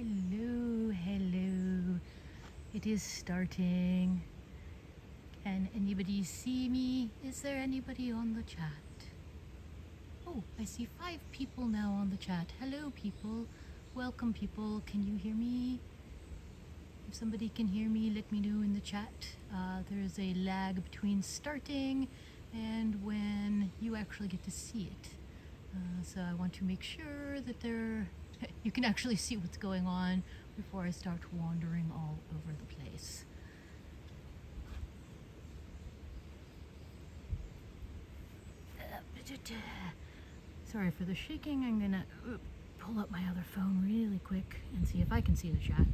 Hello, hello. It is starting. Can anybody see me? Is there anybody on the chat? Oh, I see 5 people now on the chat. Hello, people. Welcome, people. Can you hear me? If somebody can hear me, let me know in the chat. There's a lag between starting and when you actually get to see it. So I want to make sure that you can actually see what's going on before I start wandering all over the place. Sorry for the shaking. I'm gonna pull up my other phone really quick and see if I can see the chat.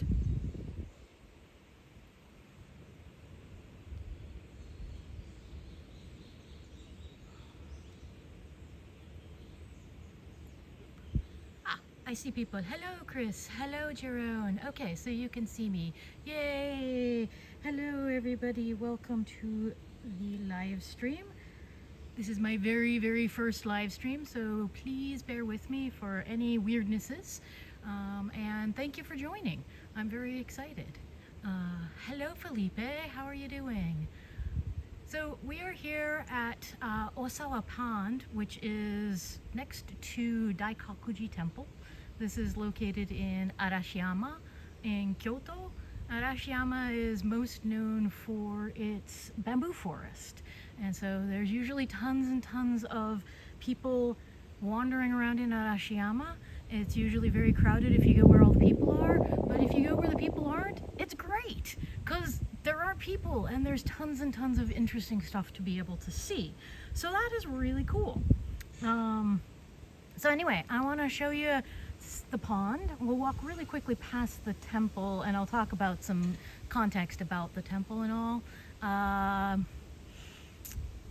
I see people. Hello, Chris. Hello, Jerome. Okay, so you can see me. Yay! Hello, everybody. Welcome to the live stream. This is my very, very first live stream, so please bear with me for any weirdnesses. And thank you for joining. I'm very excited. Hello, Felipe. How are you doing? So we are here at Osawa Pond, which is next to Daikaku-ji Temple. This is located in Arashiyama in Kyoto. Arashiyama is most known for its bamboo forest. And so there's usually tons and tons of people wandering around in Arashiyama. It's usually very crowded if you go where all the people are, but if you go where the people aren't, it's great, because there are people and there's tons and tons of interesting stuff to be able to see. So that is really cool. So anyway, I want to show you the pond. We'll walk really quickly past the temple and I'll talk about some context about the temple and all.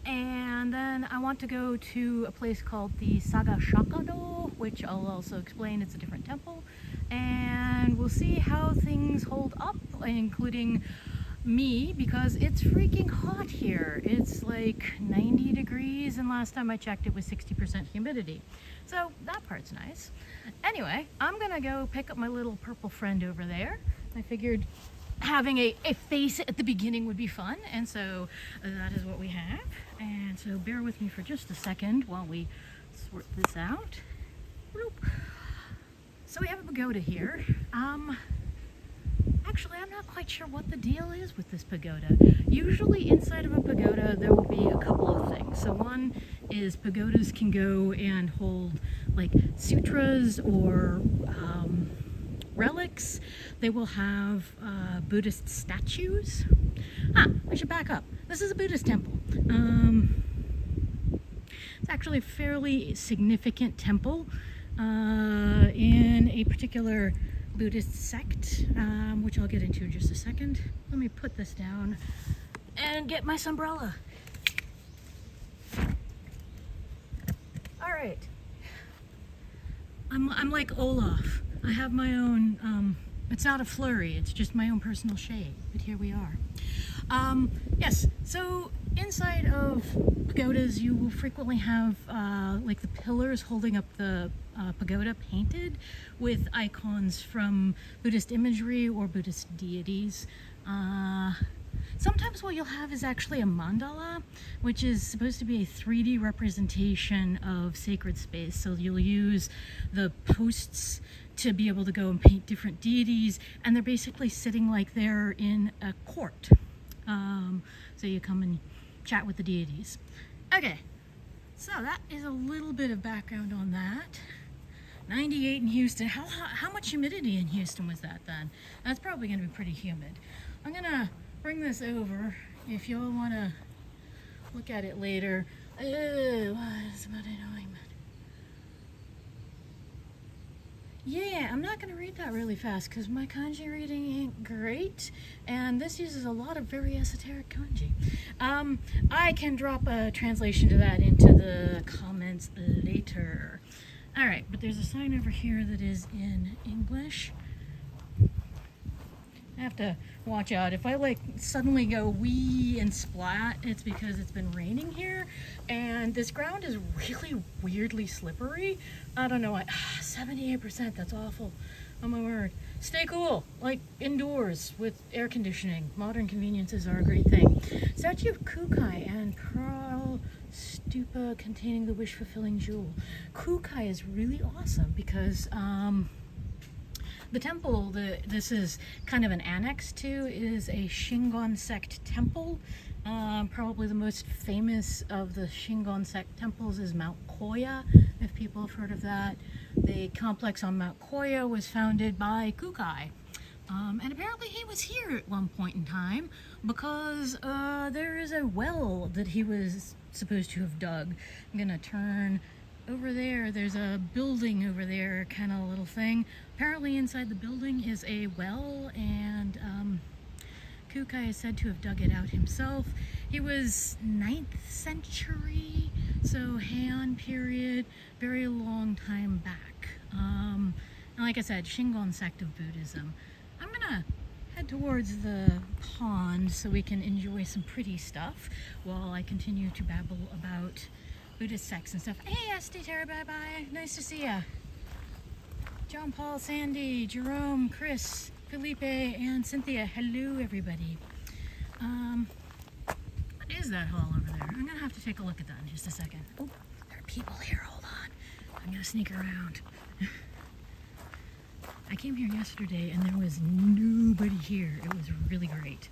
And then I want to go to a place called the Sagashakado, which I'll also explain. It's a different temple. And we'll see how things hold up, including me, because it's freaking hot here. It's like 90 degrees, and last time I checked it was 60% humidity. So that part's nice. Anyway, I'm gonna go pick up my little purple friend over there. I figured having a face at the beginning would be fun, and so that is what we have. And so bear with me for just a second while we sort this out. So we have a pagoda here. Actually, I'm not quite sure what the deal is with this pagoda. Usually inside of a pagoda there will be a couple of things. So one is pagodas can go and hold like sutras or relics. They will have Buddhist statues. I should back up. This is a Buddhist temple. It's actually a fairly significant temple in a particular Buddhist sect, which I'll get into in just a second. Let me put this down and get my umbrella. All right. I'm like Olaf. I have my own, it's not a flurry, it's just my own personal shade, but here we are. Yes, so inside of pagodas you will frequently have like the pillars holding up the pagoda painted with icons from Buddhist imagery or Buddhist deities. Sometimes what you'll have is actually a mandala, which is supposed to be a 3D representation of sacred space. So you'll use the posts to be able to go and paint different deities, and they're basically sitting like they're in a court. So you come and chat with the deities. Okay, so that is a little bit of background on that. 98 in Houston. How much humidity in Houston was that then? That's probably going to be pretty humid. I'm going to bring this over if y'all want to look at it later. What is about annoying? Yeah, I'm not going to read that really fast because my kanji reading ain't great, and this uses a lot of very esoteric kanji. I can drop a translation to that into the comments later. Alright, but there's a sign over here that is in English. I have to watch out. If I like suddenly go wee and splat, it's because it's been raining here and this ground is really weirdly slippery. I don't know, 78%, that's awful. Oh my word. Stay cool, like indoors with air conditioning. Modern conveniences are a great thing. Statue of Kukai and Pearl Stupa containing the wish-fulfilling jewel. Kukai is really awesome because the temple this is kind of an annex to is a Shingon sect temple. Probably the most famous of the Shingon sect temples is Mount Koya, if people have heard of that. The complex on Mount Koya was founded by Kukai. And apparently he was here at one point in time because there is a well that he was supposed to have dug. I'm gonna turn over there. There's a building over there, kind of a little thing. Apparently inside the building is a well, and Kukai is said to have dug it out himself. He was 9th century, so Heian period, very long time back. And like I said, Shingon sect of Buddhism. I'm gonna head towards the pond so we can enjoy some pretty stuff while I continue to babble about Buddhist sects and stuff. Hey, Esty Terra, bye-bye. Nice to see ya. John Paul, Sandy, Jerome, Chris, Felipe, and Cynthia. Hello, everybody. What is that hall over there? I'm gonna have to take a look at that in just a second. Oh, there are people here. Hold on. I'm gonna sneak around. I came here yesterday and there was nobody here. It was really great.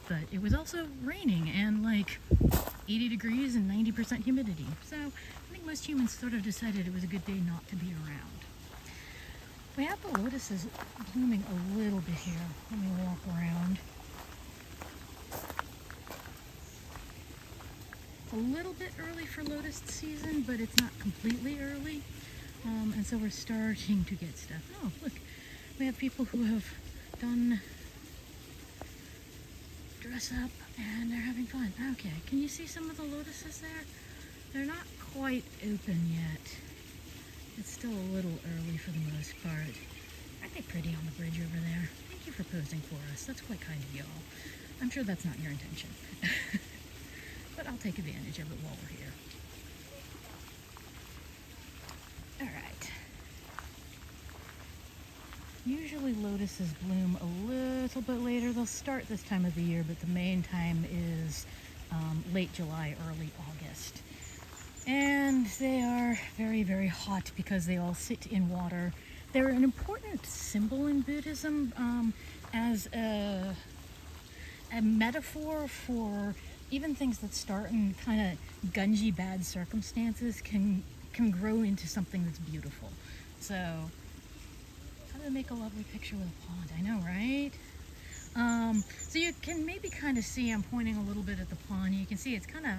But it was also raining and like 80 degrees and 90% humidity. So I think most humans sort of decided it was a good day not to be around. We have the lotuses blooming a little bit here. Let me walk around. It's a little bit early for lotus season, but it's not completely early. And so we're starting to get stuff. Oh, look, we have people who have done dress up and they're having fun. Okay, can you see some of the lotuses there? They're not quite open yet. It's still a little early for the most part. Aren't they pretty on the bridge over there? Thank you for posing for us. That's quite kind of y'all. I'm sure that's not your intention. But I'll take advantage of it while we're here. Alright. Usually lotuses bloom a little bit later. They'll start this time of the year, but the main time is late July, early August. And they are very, very hot because they all sit in water. They're an important symbol in Buddhism as a metaphor for even things that start in kind of gungy bad circumstances can grow into something that's beautiful. So, how do they make a lovely picture with a pond? I know, right? So you can maybe kind of see, I'm pointing a little bit at the pond. You can see it's kind of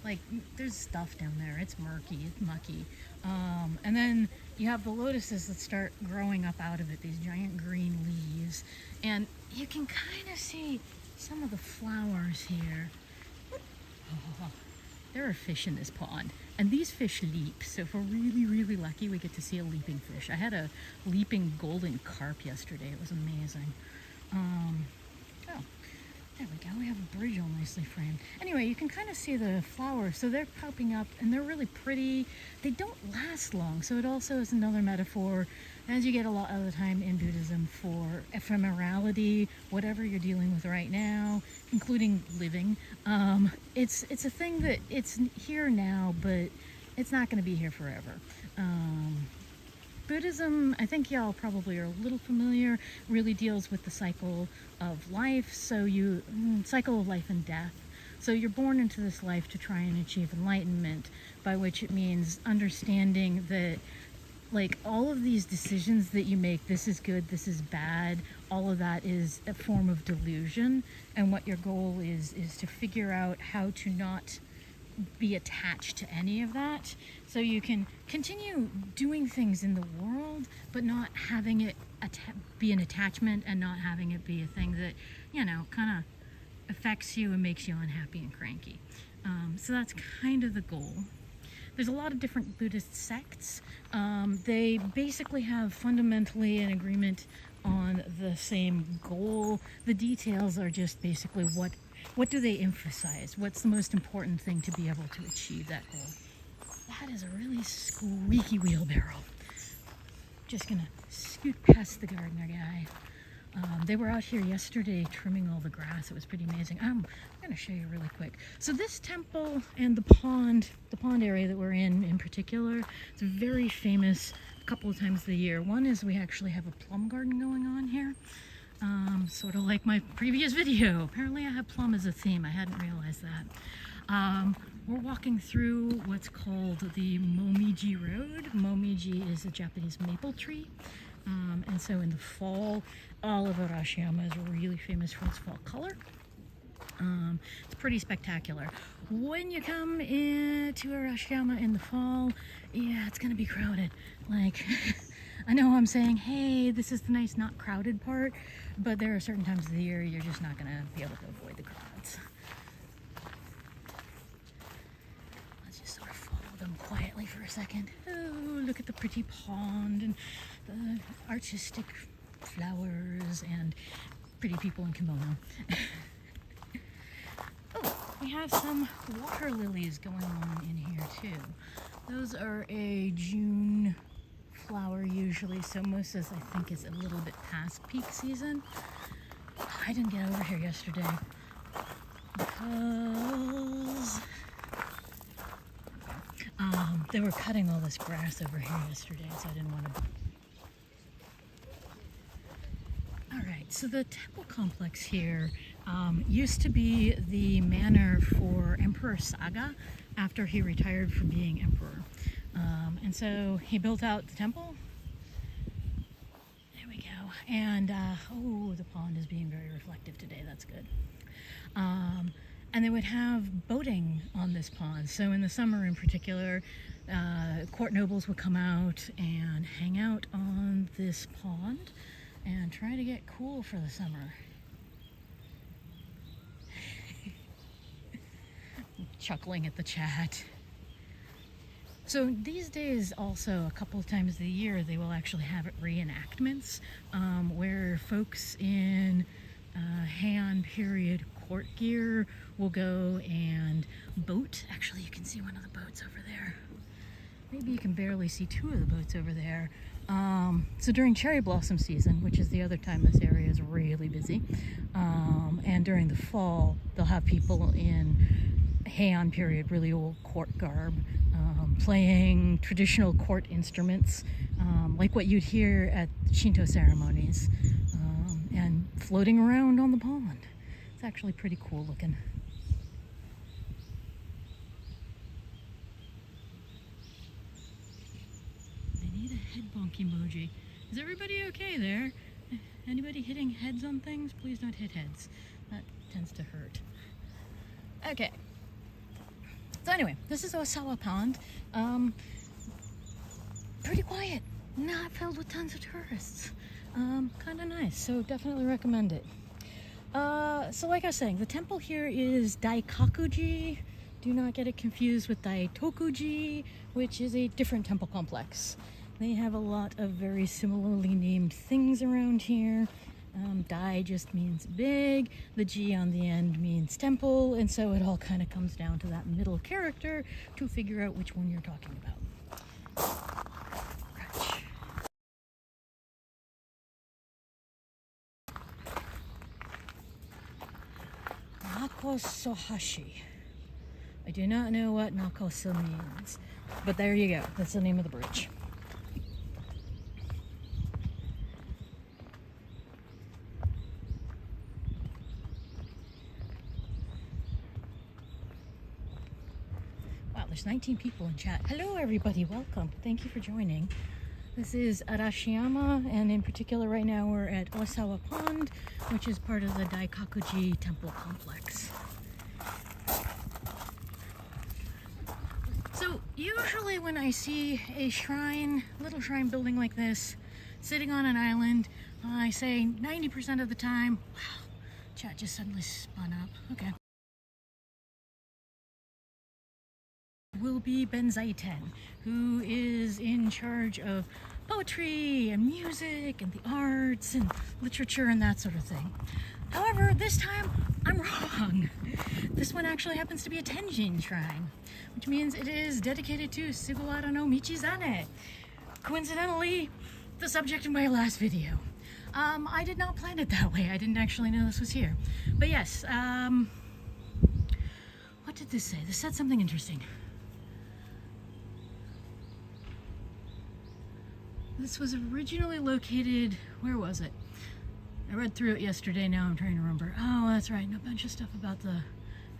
like there's stuff down there. It's murky, it's mucky. And then you have the lotuses that start growing up out of it, these giant green leaves. And you can kind of see some of the flowers here. Oh, there are fish in this pond. And these fish leap, so if we're really, really lucky, we get to see a leaping fish. I had a leaping golden carp yesterday. It was amazing. Oh, there we go. We have a bridge all nicely framed. Anyway, you can kind of see the flowers. So they're popping up, and they're really pretty. They don't last long, so it also is another metaphor, as you get a lot of the time in Buddhism, for ephemerality, whatever you're dealing with right now, including living. It's a thing that it's here now, but it's not going to be here forever. Buddhism, I think y'all probably are a little familiar, really deals with the cycle of life. So cycle of life and death. So you're born into this life to try and achieve enlightenment, by which it means understanding that like all of these decisions that you make, this is good, this is bad, all of that is a form of delusion. And what your goal is to figure out how to not be attached to any of that, so you can continue doing things in the world but not having it be an attachment, and not having it be a thing that, you know, kind of affects you and makes you unhappy and cranky. So that's kind of the goal. There's a lot of different Buddhist sects. They basically have fundamentally an agreement on the same goal. The details are just basically what do they emphasize? What's the most important thing to be able to achieve that goal? That is a really squeaky wheelbarrow. just gonna scoot past the gardener guy. They were out here yesterday trimming all the grass. It was pretty amazing. I'm gonna show you really quick. So this temple and the pond area that we're in particular, it's very famous a couple of times a year. One is we actually have a plum garden going on here. Sort of like my previous video. Apparently I have plum as a theme. I hadn't realized that. We're walking through what's called the Momiji Road. Momiji is a Japanese maple tree. And so in the fall, all of Arashiyama is really famous for its fall color. It's pretty spectacular. When you come to Arashiyama in the fall, yeah, it's gonna be crowded. Like, I know I'm saying, hey, this is the nice not crowded part, but there are certain times of the year you're just not gonna be able to avoid the crowds. Let's just sort of follow them quietly for a second. Oh, look at the pretty pond and the artistic flowers and pretty people in kimono. Oh, we have some water lilies going on in here too. Those are a June flower usually, so Moses I think is a little bit past peak season. I didn't get over here yesterday because they were cutting all this grass over here yesterday, so I didn't want to. Alright, so the temple complex here used to be the manor for Emperor Saga after he retired from being emperor. And so he built out the temple. There we go. And, oh, the pond is being very reflective today. That's good. And they would have boating on this pond. So in the summer in particular, court nobles would come out and hang out on this pond and try to get cool for the summer. Chuckling at the chat. So these days also, a couple of times a year, they will actually have reenactments where folks in Heian period court gear will go and boat. Actually, you can see one of the boats over there. Maybe you can barely see two of the boats over there. So during cherry blossom season, which is the other time this area is really busy, and during the fall, they'll have people in Heian period, really old court garb, playing traditional court instruments, like what you'd hear at Shinto ceremonies, and floating around on the pond. It's actually pretty cool looking. I need a head bonk emoji. Is everybody okay there? Anybody hitting heads on things? Please don't hit heads. That tends to hurt. Okay. So anyway, this is Osawa Pond. Pretty quiet, not filled with tons of tourists. Kind of nice, so definitely recommend it. So like I was saying, the temple here is Daikaku-ji. Do not get it confused with Daitoku-ji, which is a different temple complex. They have a lot of very similarly named things around here. Dai just means big, the G on the end means temple, and so it all kind of comes down to that middle character to figure out which one you're talking about. Nakosohashi. I do not know what Nakoso means, but there you go. That's the name of the bridge. There's 19 people in chat. Hello everybody, welcome. Thank you for joining. This is Arashiyama, and in particular right now we're at Osawa Pond, which is part of the Daikaku-ji temple complex. So usually when I see a shrine, little shrine building like this, sitting on an island, I say 90% of the time, wow, chat just suddenly spun up. Okay. Will be Benzaiten, who is in charge of poetry and music and the arts and literature and that sort of thing. However, this time I'm wrong. This one actually happens to be a Tenjin shrine, which means it is dedicated to Sugawara no Michizane. Coincidentally, the subject of my last video. I did not plan it that way. I didn't actually know this was here. But yes, what did this say? This said something interesting. This was originally located, where was it? I read through it yesterday, now I'm trying to remember. Oh, that's right, and a bunch of stuff about the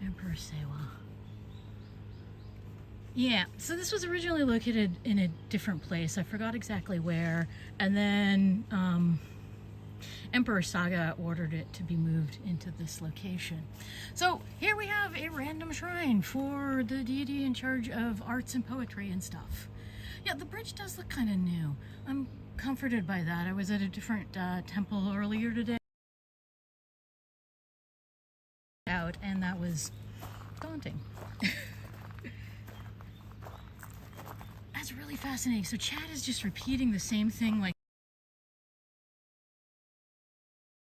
Emperor Seiwa. Yeah, so this was originally located in a different place. I forgot exactly where. And then Emperor Saga ordered it to be moved into this location. So here we have a random shrine for the deity in charge of arts and poetry and stuff. Yeah, the bridge does look kind of new. I'm comforted by that. I was at a different temple earlier today. And that was daunting. That's really fascinating. So Chad is just repeating the same thing. Like,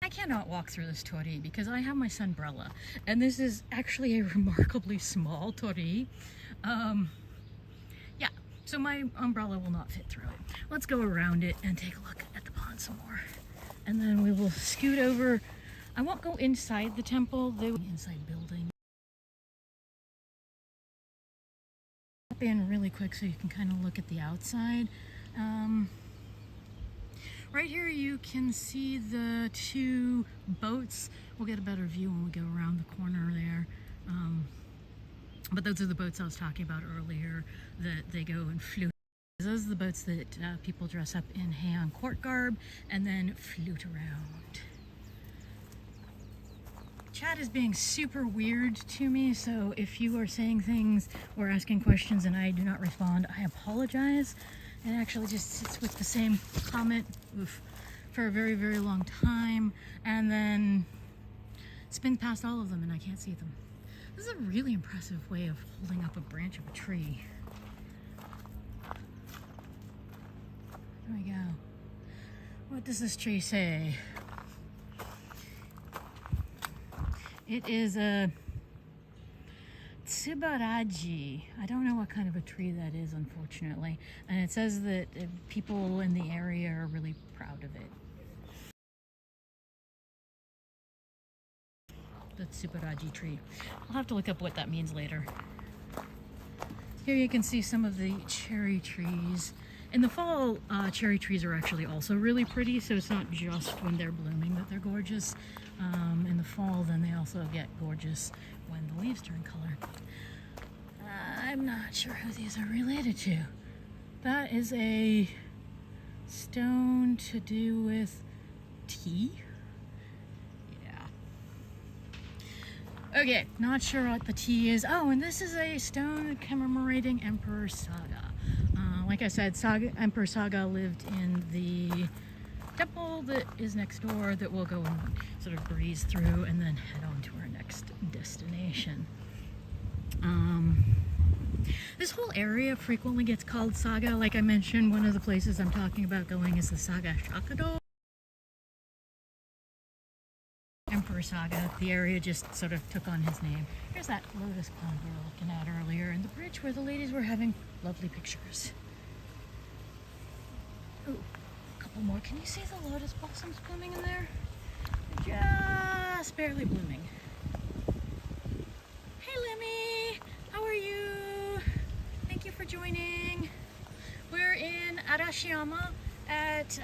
I cannot walk through this torii because I have my sunbrella, and this is actually a remarkably small torii. Yeah, so my umbrella will not fit through it. Let's go around it and take a look at the pond some more, and then we will scoot over. I won't go inside the temple, the inside building. In really quick so you can kind of look at the outside. Right here you can see the two boats. We'll get a better view when we go around the corner there. But those are the boats I was talking about earlier that they go and flute. Those are the boats that people dress up in Heian court garb and then flute around. Chat is being super weird to me, so if you are saying things or asking questions and I do not respond, I apologize. It actually just sits with the same comment for a very, very long time, and then spins past all of them and I can't see them. This is a really impressive way of holding up a branch of a tree. There we go. What does this tree say? It is a tsubaraji. I don't know what kind of a tree that is, unfortunately. And it says that people in the area are really proud of it. The tsubaraji tree. I'll have to look up what that means later. Here you can see some of the cherry trees. In the fall, cherry trees are actually also really pretty, so it's not just when they're blooming that they're gorgeous. In the fall, then they also get gorgeous when the leaves turn color. I'm not sure who these are related to. That is a stone to do with tea. Yeah. Okay, not sure what the tea is. Oh, and this is a stone commemorating Emperor Saga. Like I said, Emperor Saga lived in the temple that is next door that we'll go and sort of breeze through and then head on to our next destination. This whole area frequently gets called Saga. Like I mentioned, one of the places I'm talking about going is the Saga Shakado. Emperor Saga, the area just sort of took on his name. Here's that lotus pond we were looking at earlier and the bridge where the ladies were having lovely pictures. Ooh, a couple more. Can you see the lotus blossoms blooming in there? They're just barely blooming. Hey Lemmy, how are you? Thank you for joining. We're in Arashiyama at,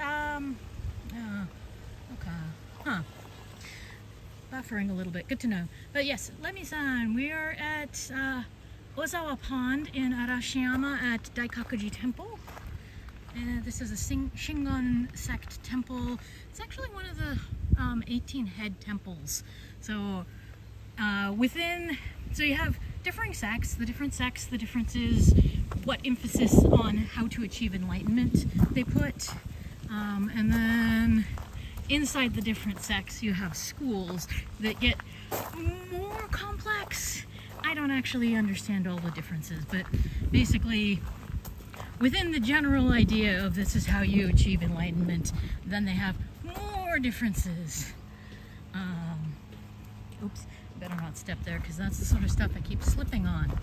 buffering a little bit, good to know. But yes, Lemmy-san, we are at Ozawa Pond in Arashiyama at Daikaku-ji Temple. And this is a Shingon sect temple. It's actually one of the 18 head temples. So so you have differing sects. The different sects, the difference is what emphasis on how to achieve enlightenment they put. And then inside the different sects you have schools that get more complex. I don't actually understand all the differences, but basically within the general idea of this is how you achieve enlightenment, then they have more differences. Oops, better not step there because that's the sort of stuff I keep slipping on.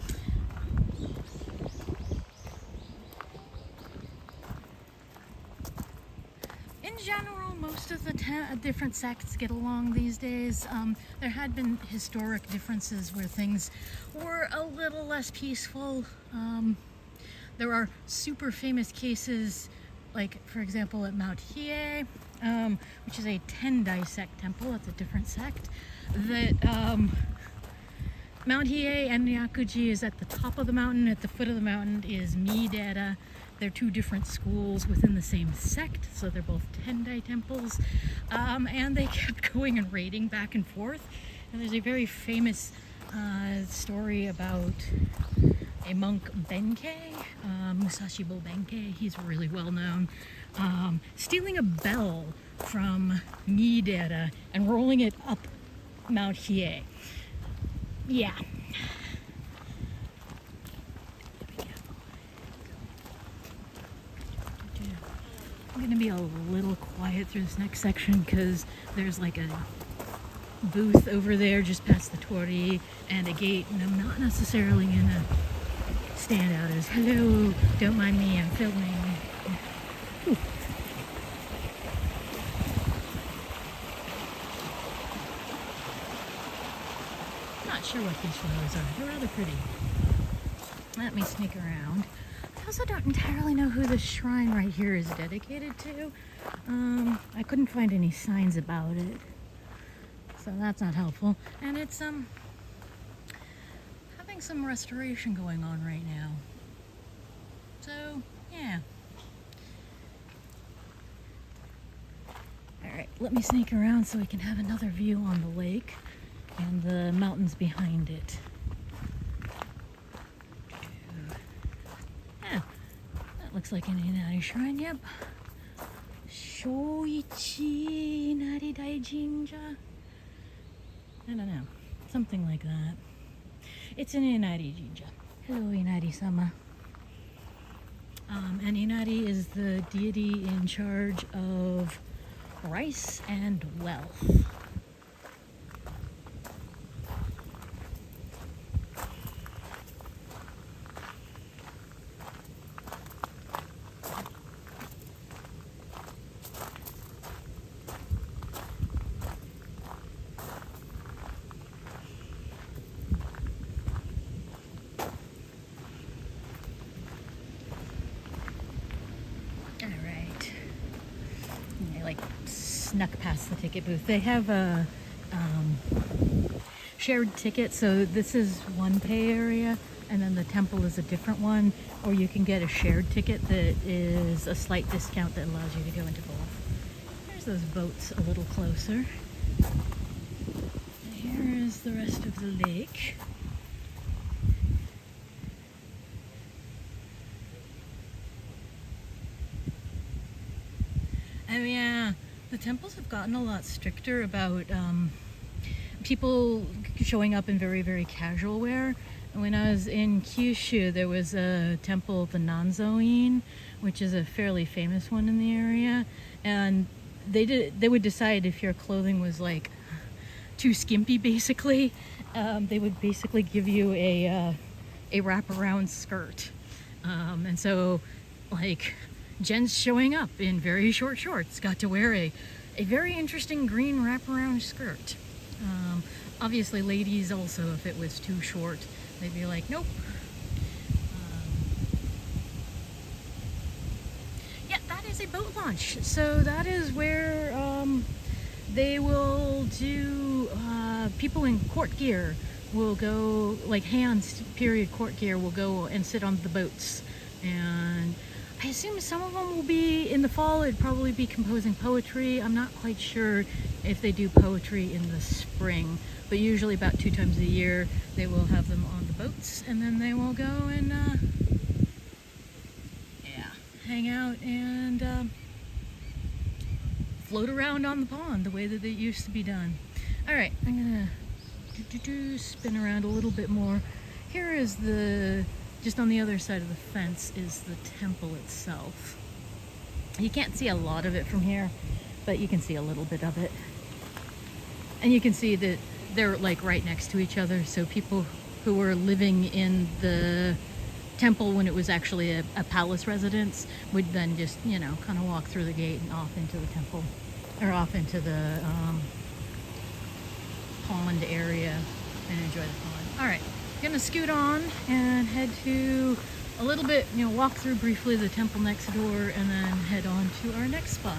most of the different sects get along these days. There had been historic differences where things were a little less peaceful. There are super famous cases, like for example at Mount Hiei, which is a Tendai sect temple. It's a different sect. That Mount Hiei and Daikaku-ji is at the top of the mountain. At the foot of the mountain is Miidera. They're two different schools within the same sect, so they're both Tendai temples. And they kept going and raiding back and forth. And there's a very famous story about a monk Benkei, Musashibo Benkei, he's really well known, stealing a bell from Miidera and rolling it up Mount Hiei. Yeah. I'm gonna be a little quiet through this next section because there's like a booth over there just past the torii and a gate, and I'm not necessarily gonna stand out as hello, don't mind me, I'm filming. Ooh. Not sure what these flowers are. They're rather pretty. Let me sneak around. I also don't entirely know who this shrine right here is dedicated to. I couldn't find any signs about it, so that's not helpful. And it's having some restoration going on right now. So yeah. All right, let me sneak around so we can have another view on the lake and the mountains behind it. Yeah, that looks like an Inari shrine, yep. Shoichi Inari Daijinja? I don't know, something like that. It's an Inari Jinja. Hello, Inari-sama. And Inari is the deity in charge of rice and wealth. Snuck past the ticket booth. They have a shared ticket, so this is one pay area and then the temple is a different one, or you can get a shared ticket that is a slight discount that allows you to go into both. There's those boats a little closer. And here is the rest of the lake. Oh yeah, the temples have gotten a lot stricter about people showing up in very, very casual wear. When I was in Kyushu, there was a temple, the Nanzo-in, which is a fairly famous one in the area, and they would decide if your clothing was like too skimpy, basically. They would basically give you a wraparound skirt, and so like gents showing up in very short shorts got to wear a very interesting green wraparound skirt. Obviously ladies also, if it was too short, they'd be like, nope. Yeah, that is a boat launch. So that is where they will do, people in court gear will go, like hands period court gear will go and sit on the boats. And I assume some of them will be in the fall. It'd probably be composing poetry. I'm not quite sure if they do poetry in the spring, but usually about 2 times a year they will have them on the boats, and then they will go and hang out and float around on the pond the way that it used to be done. All right, I'm gonna spin around a little bit more. Here is just on the other side of the fence is the temple itself. You can't see a lot of it from here, but you can see a little bit of it. And you can see that they're like right next to each other, so people who were living in the temple when it was actually a palace residence would then just, you know, kind of walk through the gate and off into the temple. or off into the pond area and enjoy the pond. All right, gonna scoot on and head to a little bit, walk through briefly the temple next door and then head on to our next spot.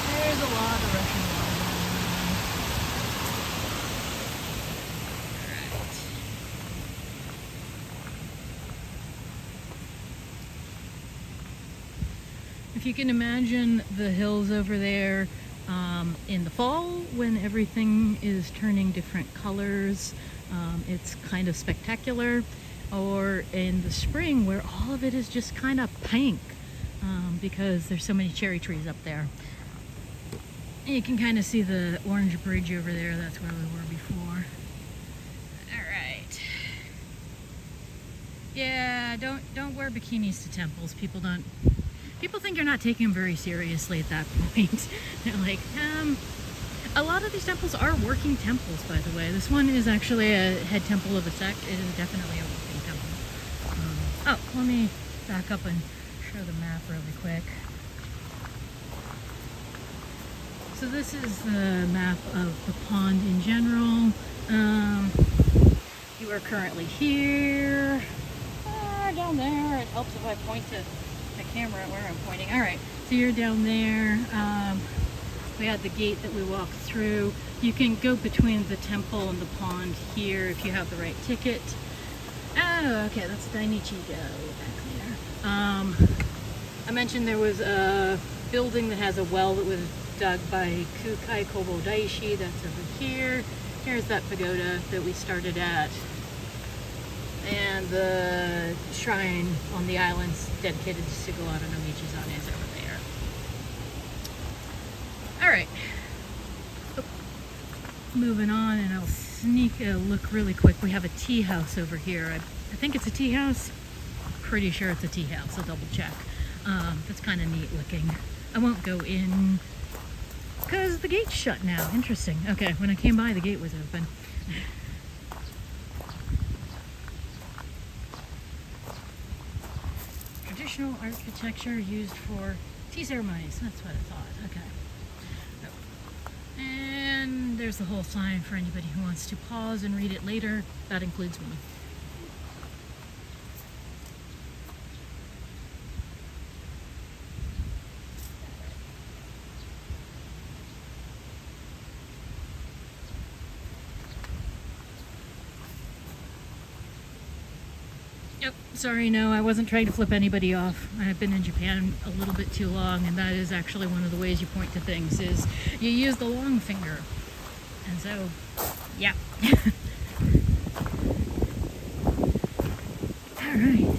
There's a lot of Russian water going on. Alright. If you can imagine the hills over there in the fall when everything is turning different colors, it's kind of spectacular, or in the spring where all of it is just kind of pink because there's so many cherry trees up there. You can kind of see the orange bridge over there. That's where we were before. All right. Yeah, don't wear bikinis to temples. People think you're not taking them very seriously at that point. They're like, a lot of these temples are working temples, by the way. This one is actually a head temple of a sect. It is definitely a working temple. Oh, let me back up and show the map really quick. So this is the map of the pond in general. You are currently here. Down there. It helps if I point to the camera at where I'm pointing. All right, so you're down there. We had the gate that we walked through. You can go between the temple and the pond here if you have the right ticket. Oh, okay, that's Dainichi-go back there. I mentioned there was a building that has a well that was dug by Kukai Kobo Daishi. That's over here. Here's that pagoda that we started at. And the shrine on the islands dedicated to Sugawara no Michizane is over there. Alright. Moving on, and I'll sneak a look really quick. We have a tea house over here. I think it's a tea house. Pretty sure it's a tea house. I'll double check. That's kind of neat looking. I won't go in because the gate's shut now. Interesting. Okay, when I came by, the gate was open. Traditional architecture used for tea ceremonies. That's what I thought. Okay. And there's the whole sign for anybody who wants to pause and read it later. That includes me. Yep, sorry, no, I wasn't trying to flip anybody off. I've been in Japan a little bit too long, and that is actually one of the ways you point to things, is you use the long finger. And so, yeah. Alright.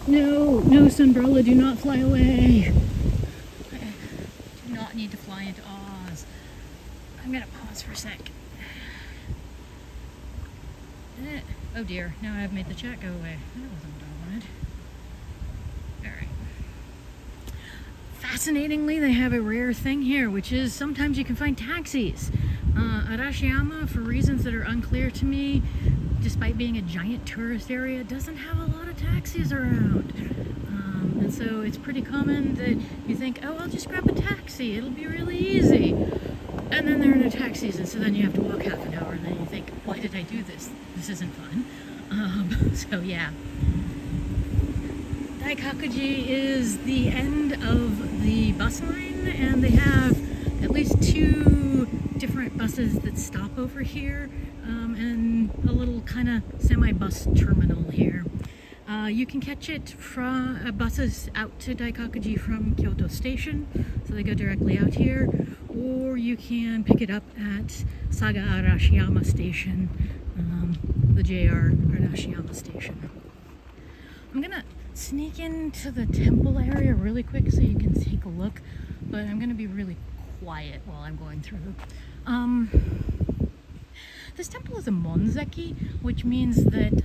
No, Sunbrella, do not fly away. Do not need to fly into Oz. I'm gonna pause for a sec. Oh dear, now I've made the chat go away. That wasn't what I wanted. Alright. Fascinatingly, they have a rare thing here, which is sometimes you can find taxis. Arashiyama, for reasons that are unclear to me, despite being a giant tourist area, doesn't have a lot of taxis around. And so it's pretty common that you think, oh, I'll just grab a taxi, it'll be really easy. And then there are no taxis, and so then you have to walk half an hour, and then you think, why did I do this? This isn't fun. So yeah. Daikaku-ji is the end of the bus line, and they have at least 2 different buses that stop over here, and a little kind of semi-bus terminal here. You can catch it from buses out to Daikaku-ji from Kyoto Station, so they go directly out here, or you can pick it up at Saga Arashiyama Station, the JR Arashiyama Station. I'm gonna sneak into the temple area really quick so you can take a look, but I'm gonna be really quiet while I'm going through. This temple is a monzeki, which means that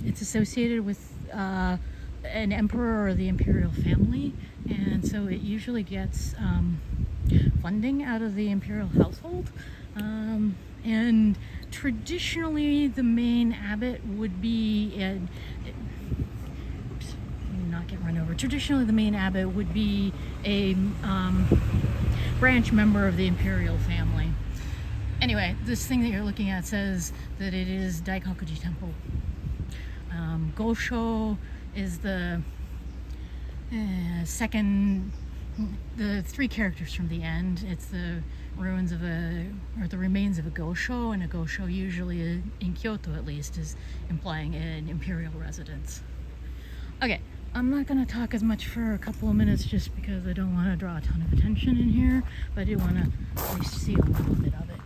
it's associated with an emperor or the imperial family, and so it usually gets funding out of the imperial household. And traditionally the main abbot would be not get run over. Traditionally the main abbot would be a branch member of the imperial family. Anyway, this thing that you're looking at says that it is Daikaku-ji temple. Gosho is the second, the three characters from the end. It's the ruins of the remains of a Gosho, and a Gosho usually in Kyoto at least is implying an imperial residence. Okay, I'm not going to talk as much for a couple of minutes just because I don't want to draw a ton of attention in here, but I do want to at least see a little bit of it.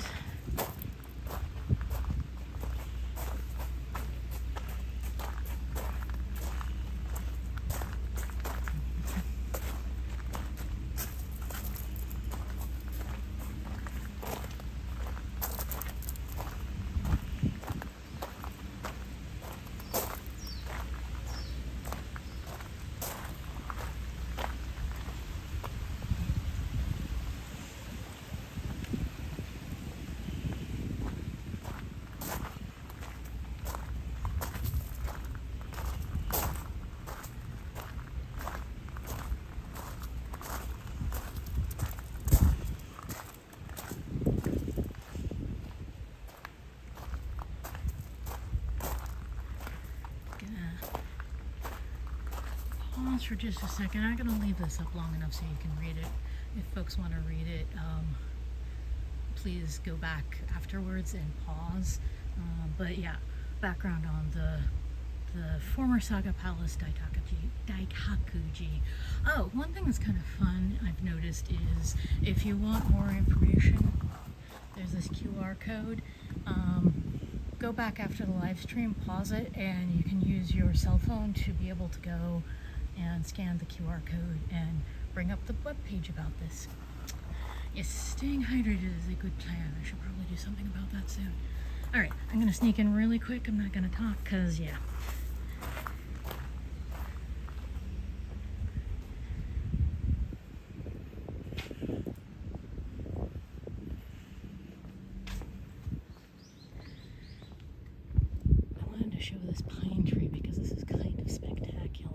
For just a second. I'm going to leave this up long enough so you can read it. If folks want to read it, please go back afterwards and pause. But yeah, background on the former Saga Palace Daikaku-ji. Oh, one thing that's kind of fun I've noticed is if you want more information, there's this QR code. Go back after the live stream, pause it, and you can use your cell phone to be able to go and scan the QR code and bring up the web page about this. Yes, staying hydrated is a good plan. I should probably do something about that soon. Alright, I'm going to sneak in really quick. I'm not going to talk because, yeah. I wanted to show this pine tree because this is kind of spectacular.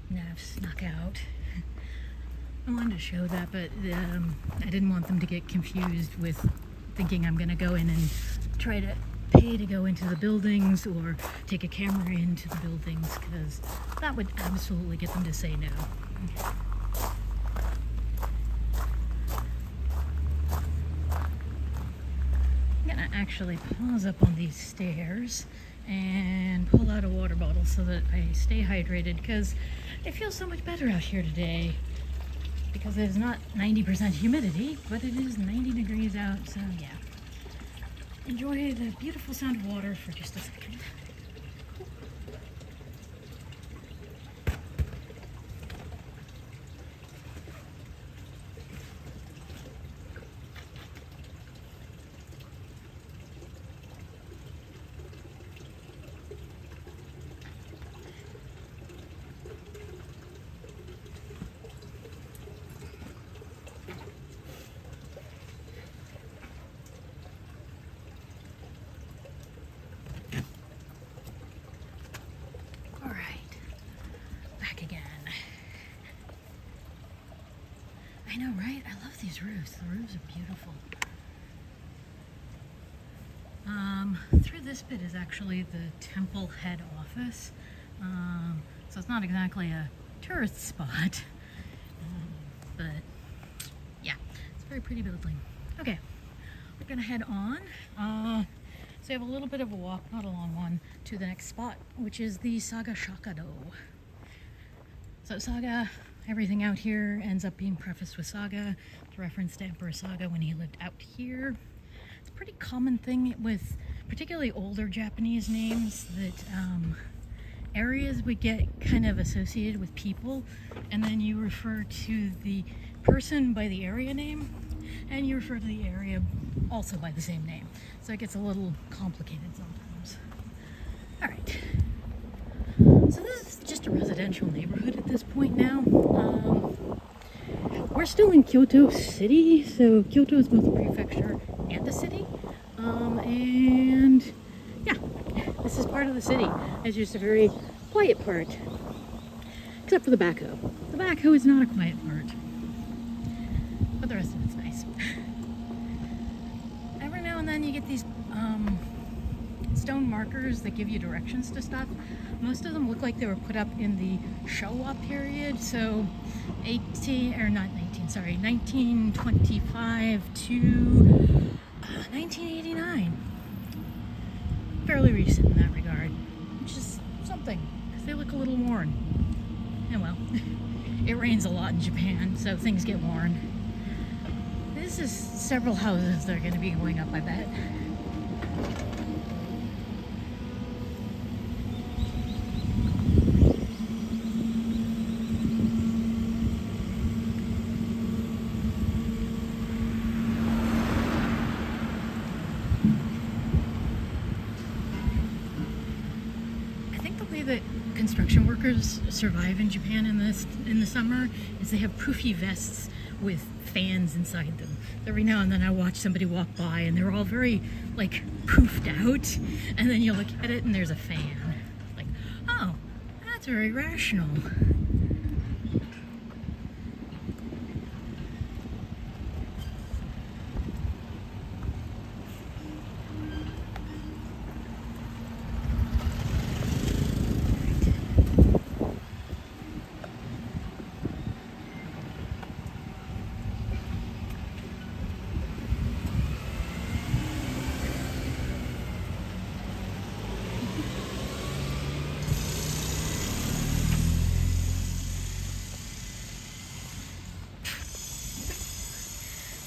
Now I've snuck out. I wanted to show that, but I didn't want them to get confused with thinking I'm going to go in and try to pay to go into the buildings or take a camera into the buildings, because that would absolutely get them to say no. I'm going to actually pause up on these stairs and pull out a water bottle so that I stay hydrated, because it feels so much better out here today because there's not 90% humidity, but it is 90 degrees out, so yeah. Enjoy the beautiful sound of water for just a second. I know, right? I love these roofs. The roofs are beautiful. Through this bit is actually the temple head office. So it's not exactly a tourist spot. But yeah, it's a very pretty building. Okay, we're gonna head on. So we have a little bit of a walk, not a long one, to the next spot, which is the Saga Shakado. So Saga, everything out here ends up being prefaced with Saga, to reference to Emperor Saga when he lived out here. It's a pretty common thing with particularly older Japanese names that areas would get kind of associated with people, and then you refer to the person by the area name, and you refer to the area also by the same name. So it gets a little complicated sometimes. All right. So this is just a residential neighborhood at this point now. We're still in Kyoto City, so Kyoto is both a prefecture and a city. And yeah, this is part of the city. It's just a very quiet part, except for the backhoe. The backhoe is not a quiet part, but the rest of it's nice. Every now and then you get these stone markers that give you directions to stuff. Most of them look like they were put up in the Showa period, so 1925 to 1989. Fairly recent in that regard, which is something, because they look a little worn. And well, it rains a lot in Japan, so things get worn. This is several houses that are going to be going up, I bet. That construction workers survive in Japan in the summer is they have poofy vests with fans inside them. Every now and then I watch somebody walk by and they're all very like poofed out, and then you look at it and there's a fan. Like, oh, that's very rational.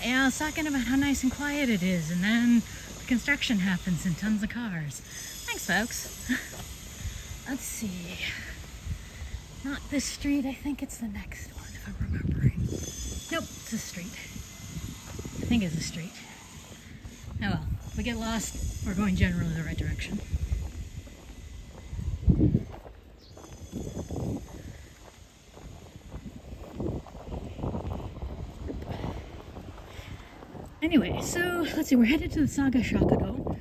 Yeah, I was talking about how nice and quiet it is, and then the construction happens and tons of cars. Thanks, folks. Let's see. Not this street, I think it's the next one, if I'm remembering. Nope, it's a street. I think it's a street. Oh well, if we get lost, we're going generally the right direction. Anyway, so let's see, we're headed to the Saga Shakado.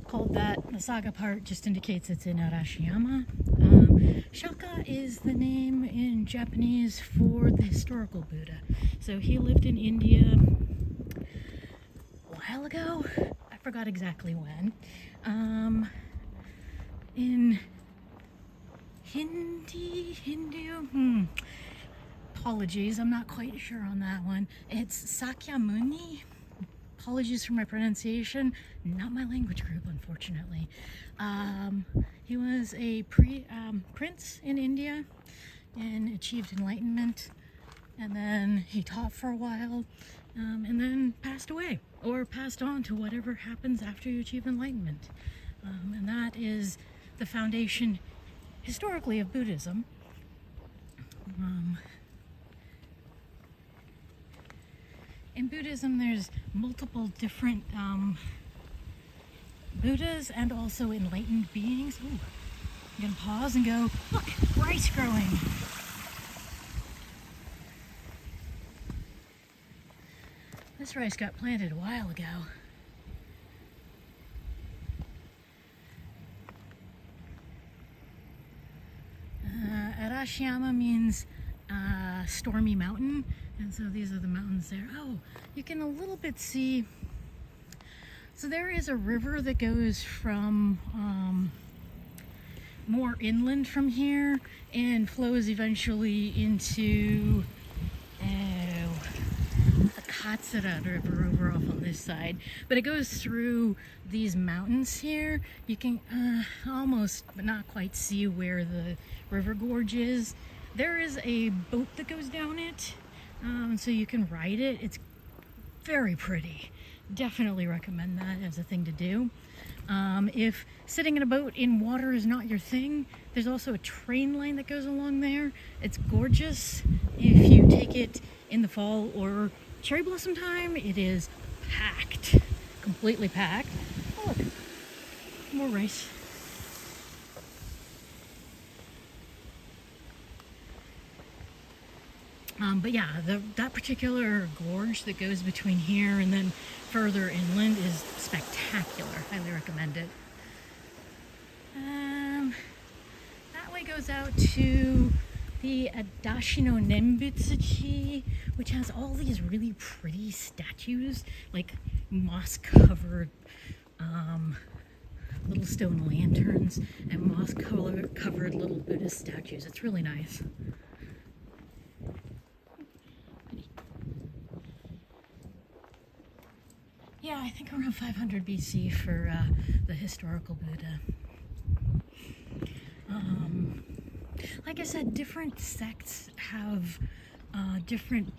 Called that, the Saga part just indicates it's in Arashiyama. Shaka is the name in Japanese for the historical Buddha. So he lived in India a while ago. I forgot exactly when. In Hindu? Apologies, I'm not quite sure on that one. It's Sakyamuni. Apologies for my pronunciation. Not my language group, unfortunately. He was a prince in India and achieved enlightenment. And then he taught for a while and then passed away, or passed on to whatever happens after you achieve enlightenment. And that is the foundation, historically, of Buddhism. In Buddhism, there's multiple different Buddhas and also enlightened beings. Ooh, I'm gonna pause and go, look, rice growing. This rice got planted a while ago. Arashiyama means stormy mountain, and so these are the mountains there. Oh, you can a little bit see, so there is a river that goes from more inland from here and flows eventually into the Katsura River over off on this side, but it goes through these mountains here. You can almost but not quite see where the river gorge is. There is a boat that goes down it, so you can ride it. It's very pretty. Definitely recommend that as a thing to do. If sitting in a boat in water is not your thing, there's also a train line that goes along there. It's gorgeous. If you take it in the fall or cherry blossom time, it is packed, completely packed. Oh, look, more rice. But yeah, that particular gorge that goes between here and then further inland is spectacular. Highly recommend it. That way goes out to the Adashino Nembutsuchi, which has all these really pretty statues, like moss-covered little stone lanterns and moss-covered little Buddhist statues. It's really nice. Yeah, I think around 500 BC for the historical Buddha. Like I said, different sects have different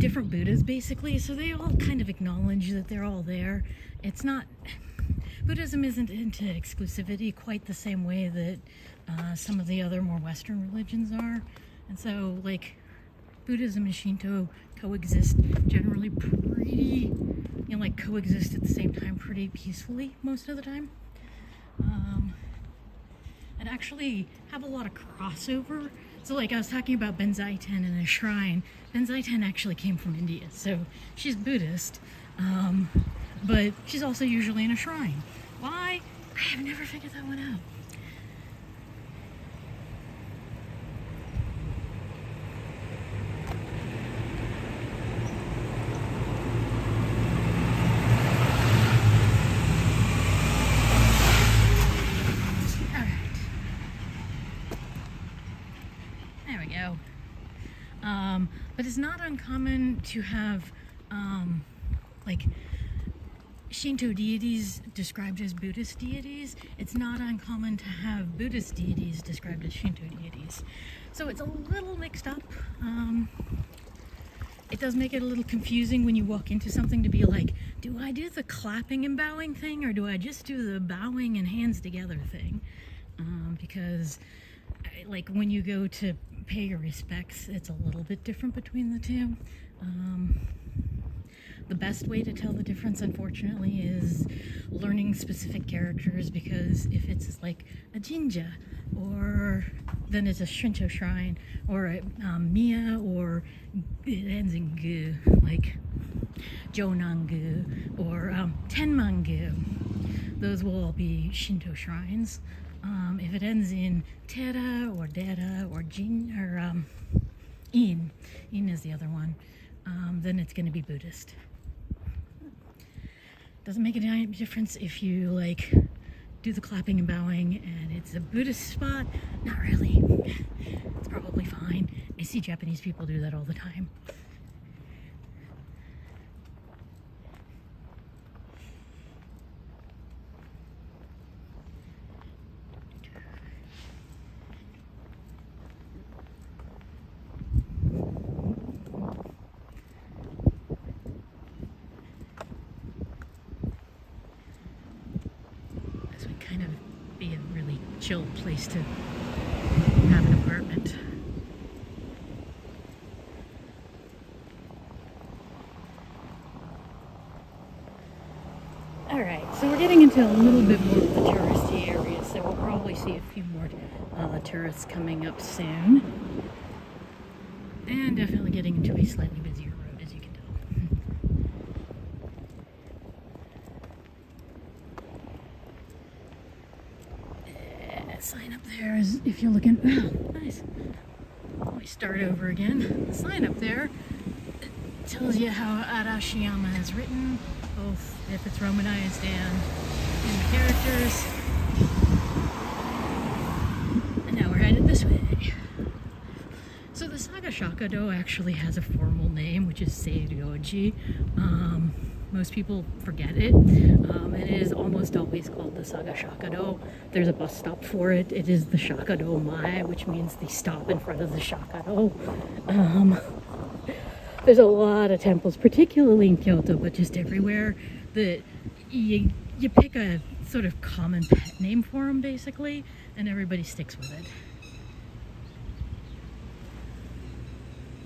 Buddhas basically, so they all kind of acknowledge that they're all there. It's not, Buddhism isn't into exclusivity quite the same way that some of the other more Western religions are, and so like Buddhism and Shinto coexist generally pretty, coexist at the same time pretty peacefully most of the time. And actually have a lot of crossover. So like I was talking about Benzaiten and a shrine. Benzaiten actually came from India, so she's Buddhist, but she's also usually in a shrine. Why? I have never figured that one out. But it's not uncommon to have Shinto deities described as Buddhist deities. It's not uncommon to have Buddhist deities described as Shinto deities. So it's a little mixed up. It does make it a little confusing when you walk into something to be like, do I do the clapping and bowing thing, or do I just do the bowing and hands together thing? Because like when you go to pay your respects, it's a little bit different between the two. The best way to tell the difference, unfortunately, is learning specific characters, because if it's like a jinja, or then it's a Shinto shrine, or a miya, or it ends in gu, like jonangu, or tenmangu, those will all be Shinto shrines. If it ends in tera or dera or jin or in is the other one, then it's going to be Buddhist. Doesn't make any difference if you like do the clapping and bowing and it's a Buddhist spot. Not really. It's probably fine. I see Japanese people do that all the time. Chill place to have an apartment. Alright, so we're getting into a little bit more of the touristy areas, so we'll probably see a few more tourists coming up soon. And definitely getting into a slightly busier road, as you can tell. Sign up there is if you're looking. Oh, nice. Always start over again. The sign up there tells you how Arashiyama is written, both if it's romanized and in the characters. And now we're headed this way. So the Saga Shakado actually has a formal name, which is Seiryoji. Most people forget it, and it is almost always called the Saga Shakado. There's a bus stop for it. It is the Shakado Mai, which means the stop in front of the Shakado. There's a lot of temples, particularly in Kyoto, but just everywhere, that you pick a sort of common pet name for them, basically, and everybody sticks with it.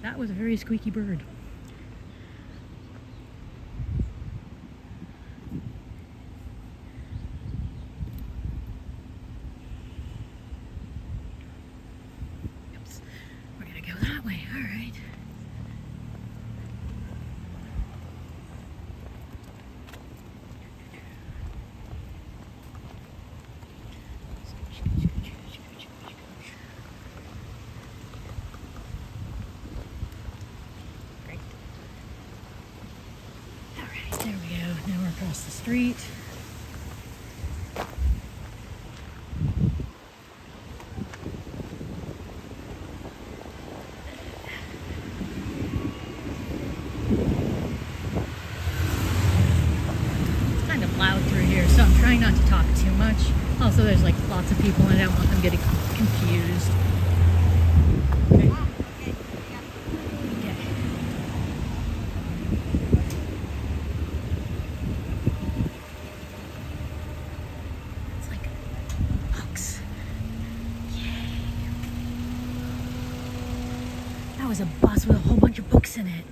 That was a very squeaky bird. Oops. We're gonna go that way, all right. There we go. Now we're across the street. It's kind of loud through here, so I'm trying not to talk too much. Also, there's like lots of people and I don't want them getting confused. Okay. That was a bus with a whole bunch of books in it.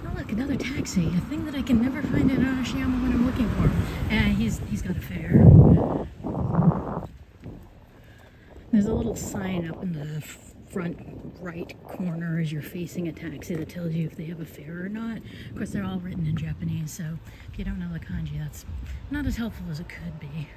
Oh look, another taxi. A thing that I can never find in Arashiyama when I'm looking for him. And he's got a fare. There's a little sign up in the front right corner as you're facing a taxi that tells you if they have a fare or not. Of course, they're all written in Japanese, so if you don't know the kanji, that's not as helpful as it could be.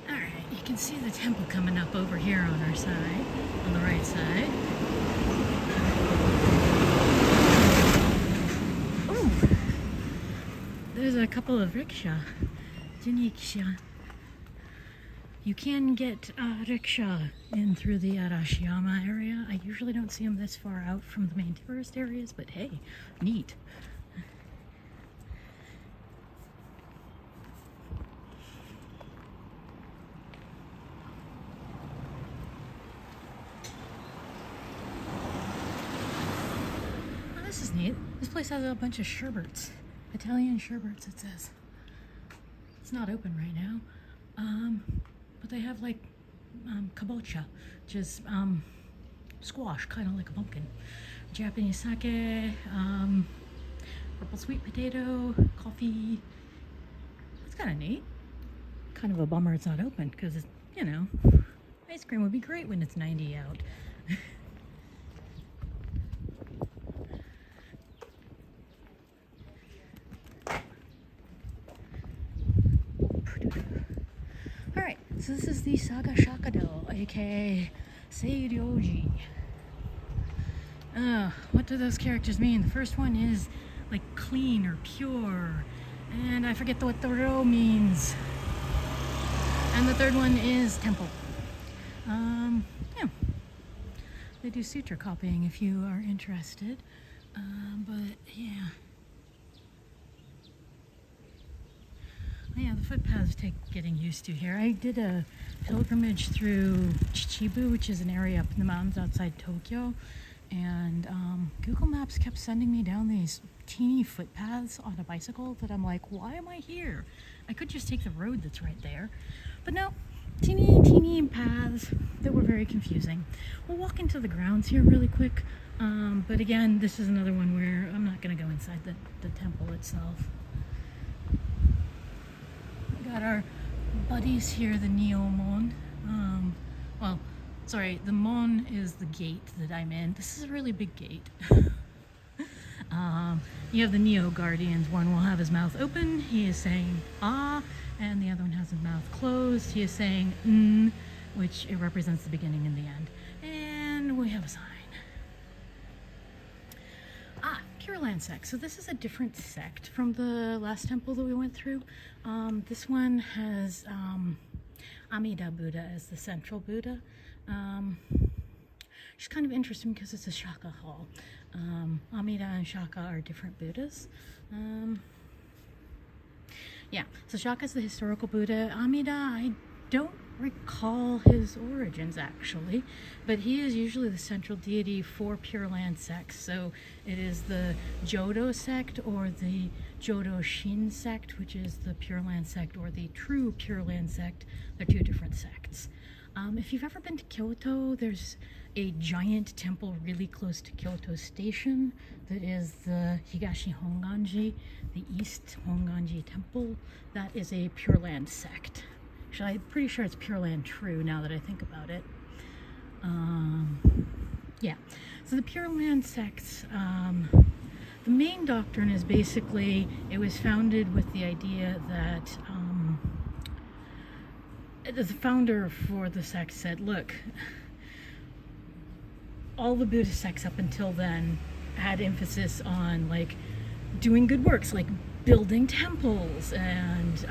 Alright, you can see the temple coming up over here on our side, on the right side. There's a couple of rickshaw. Jinriksha. You can get rickshaw in through the Arashiyama area. I usually don't see them this far out from the main tourist areas, but hey, neat. Oh, this is neat. This place has a bunch of sherbets. Italian sherbets, it says. It's not open right now. But they have like kabocha, which is squash, kind of like a pumpkin. Japanese sake, purple sweet potato, coffee. It's kind of neat. Kind of a bummer it's not open because, you know, ice cream would be great when it's 90 out. Alright, so this is the Saga Shakado, aka Seiryoji. What do those characters mean? The first one is like clean or pure, and I forget what the ro means. And the third one is temple. Yeah. They do sutra copying if you are interested. But yeah. Yeah, the footpaths take getting used to here. I did a pilgrimage through Chichibu, which is an area up in the mountains outside Tokyo, and Google Maps kept sending me down these teeny footpaths on a bicycle that I'm like, why am I here? I could just take the road that's right there. But no, teeny paths that were very confusing. We'll walk into the grounds here really quick, but again, this is another one where I'm not going to go inside the temple itself. Got our buddies here, the Neomon. Well, Sorry, the mon is the gate that I'm in. This is a really big gate. You have the Neo Guardians. One will have his mouth open. He is saying ah, and the other one has his mouth closed. He is saying n, which it represents the beginning and the end. And we have a sign. Pure Land sect. So this is a different sect from the last temple that we went through. This one has Amida Buddha as the central Buddha. It's kind of interesting because it's a Shaka hall. Amida and Shaka are different Buddhas. Yeah, so Shaka is the historical Buddha. Amida, I don't recall his origins actually, but he is usually the central deity for Pure Land sects. So it is the Jodo sect or the Jodo Shin sect, which is the Pure Land sect, or the true Pure Land sect. They're two different sects. If you've ever been to Kyoto, there's a giant temple really close to Kyoto Station that is the Higashi Honganji, the East Honganji Temple. That is a Pure Land sect. Actually, I'm pretty sure it's Pure Land true now that I think about it. Yeah, so the Pure Land sects, the main doctrine is basically, it was founded with the idea that the founder for the sect said, look, all the Buddhist sects up until then had emphasis on like doing good works, like building temples and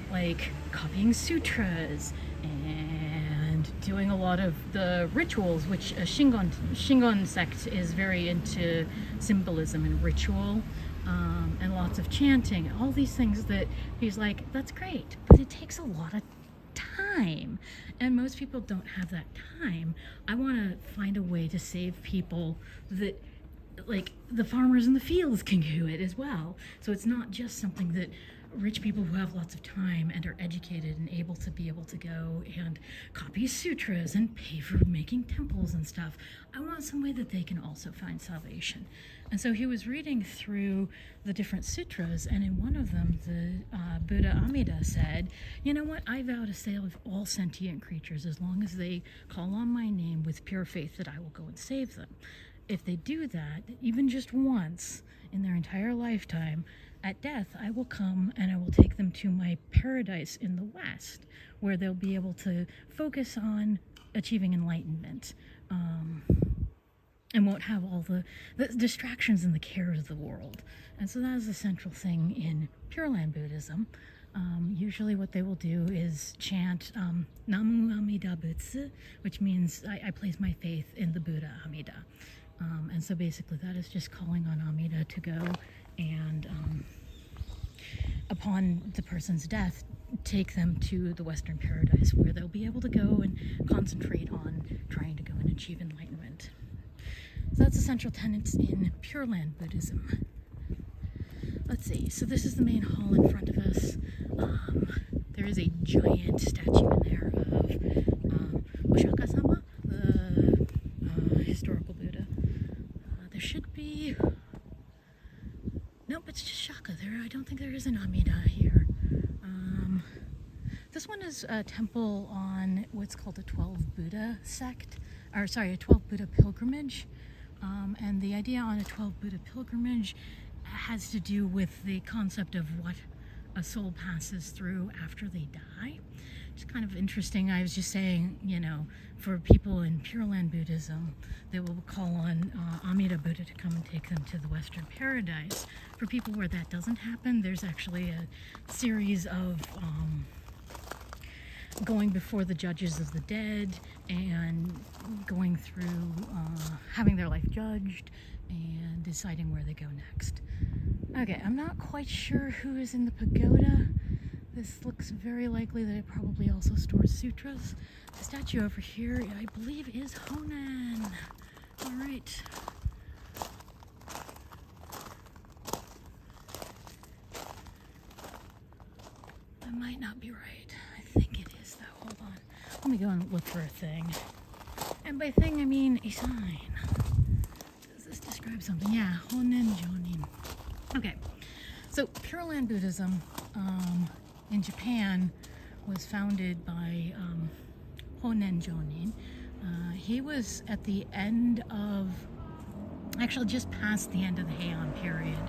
like copying sutras and doing a lot of the rituals, which Shingon sect is very into symbolism and ritual, and lots of chanting, all these things that he's like, that's great, but it takes a lot of time, and most people don't have that time. I want to find a way to save people that, like, the farmers in the fields can do it as well. So it's not just something that rich people who have lots of time and are educated and able to go and copy sutras and pay for making temples and stuff. I want some way that they can also find salvation. And so he was reading through the different sutras, and in one of them, the Buddha Amida said, you know what, I vow to save all sentient creatures as long as they call on my name with pure faith that I will go and save them. If they do that, even just once in their entire lifetime, at death, I will come and I will take them to my paradise in the West, where they'll be able to focus on achieving enlightenment, and won't have all the distractions and the cares of the world. And so that is the central thing in Pure Land Buddhism. Usually what they will do is chant Namu Amida Butsu, which means I place my faith in the Buddha Amida. And so basically that is just calling on Amida to go and upon the person's death, take them to the Western Paradise, where they'll be able to go and concentrate on trying to go and achieve enlightenment. So that's the central tenets in Pure Land Buddhism. Let's see, so this is the main hall in front of us. There is a giant statue in there of Oshaka-sama, the historical Buddha. There should be... Nope, it's just Shaka there. I don't think there is an Amida here. This one is a temple on what's called a 12 Buddha sect, or sorry, a 12 Buddha pilgrimage. And the idea on a 12 Buddha pilgrimage has to do with the concept of what a soul passes through after they die. It's kind of interesting. I was just saying, you know, for people in Pure Land Buddhism, they will call on Amida Buddha to come and take them to the Western Paradise. For people where that doesn't happen, there's actually a series of going before the judges of the dead and going through having their life judged and deciding where they go next. Okay, I'm not quite sure who is in the pagoda. This looks very likely that it probably also stores sutras. The statue over here, I believe, is Honen. All right. I might not be right. I think it is, though. Hold on. Let me go and look for a thing. And by thing, I mean a sign. Does this describe something? Yeah, Honen Jonin. Okay. So, Pure Land Buddhism, in Japan, was founded by Honen Jonin, He was at the end of, actually just past the end of the Heian period.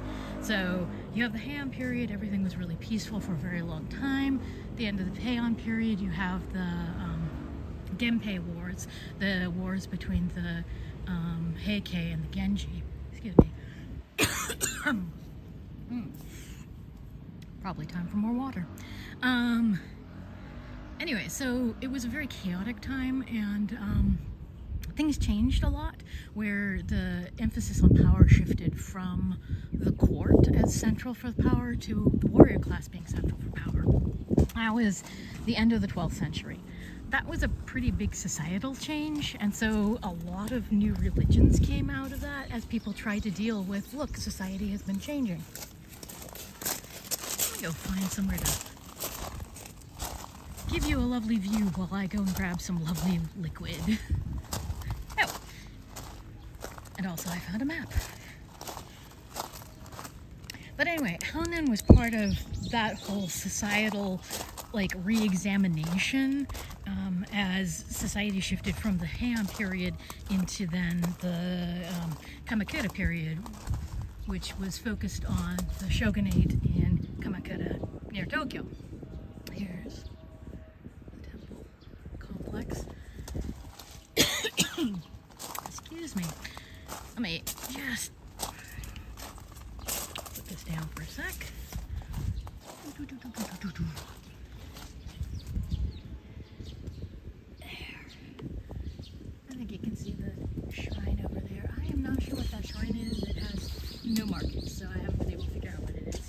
So you have the Heian period, everything was really peaceful for a very long time. At the end of the Heian period, you have the Genpei Wars, the wars between the Heikei and the Genji. Excuse me. Probably time for more water. Anyway, so it was a very chaotic time, and things changed a lot, where the emphasis on power shifted from the court as central for the power to the warrior class being central for power. That was the end of the 12th century. That was a pretty big societal change, and so a lot of new religions came out of that as people tried to deal with, look, society has been changing. Let me go find somewhere to give you a lovely view while I go and grab some lovely liquid. Oh, and also I found a map. But anyway, Honen was part of that whole societal re-examination as society shifted from the Heian period into then the Kamakura period, which was focused on the shogunate in Kamakura near Tokyo. Here's the temple complex. Excuse me. Let me just put this down for a sec. I think you can see the shrine over there. I am not sure what that shrine is. It has no markings, so I haven't been able to figure out what it is.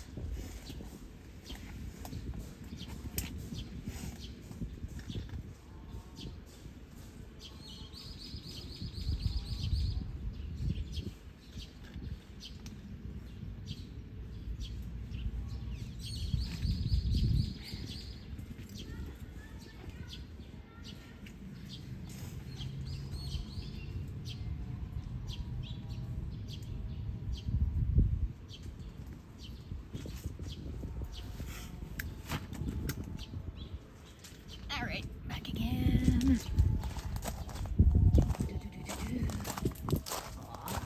Alright, back again. Aw.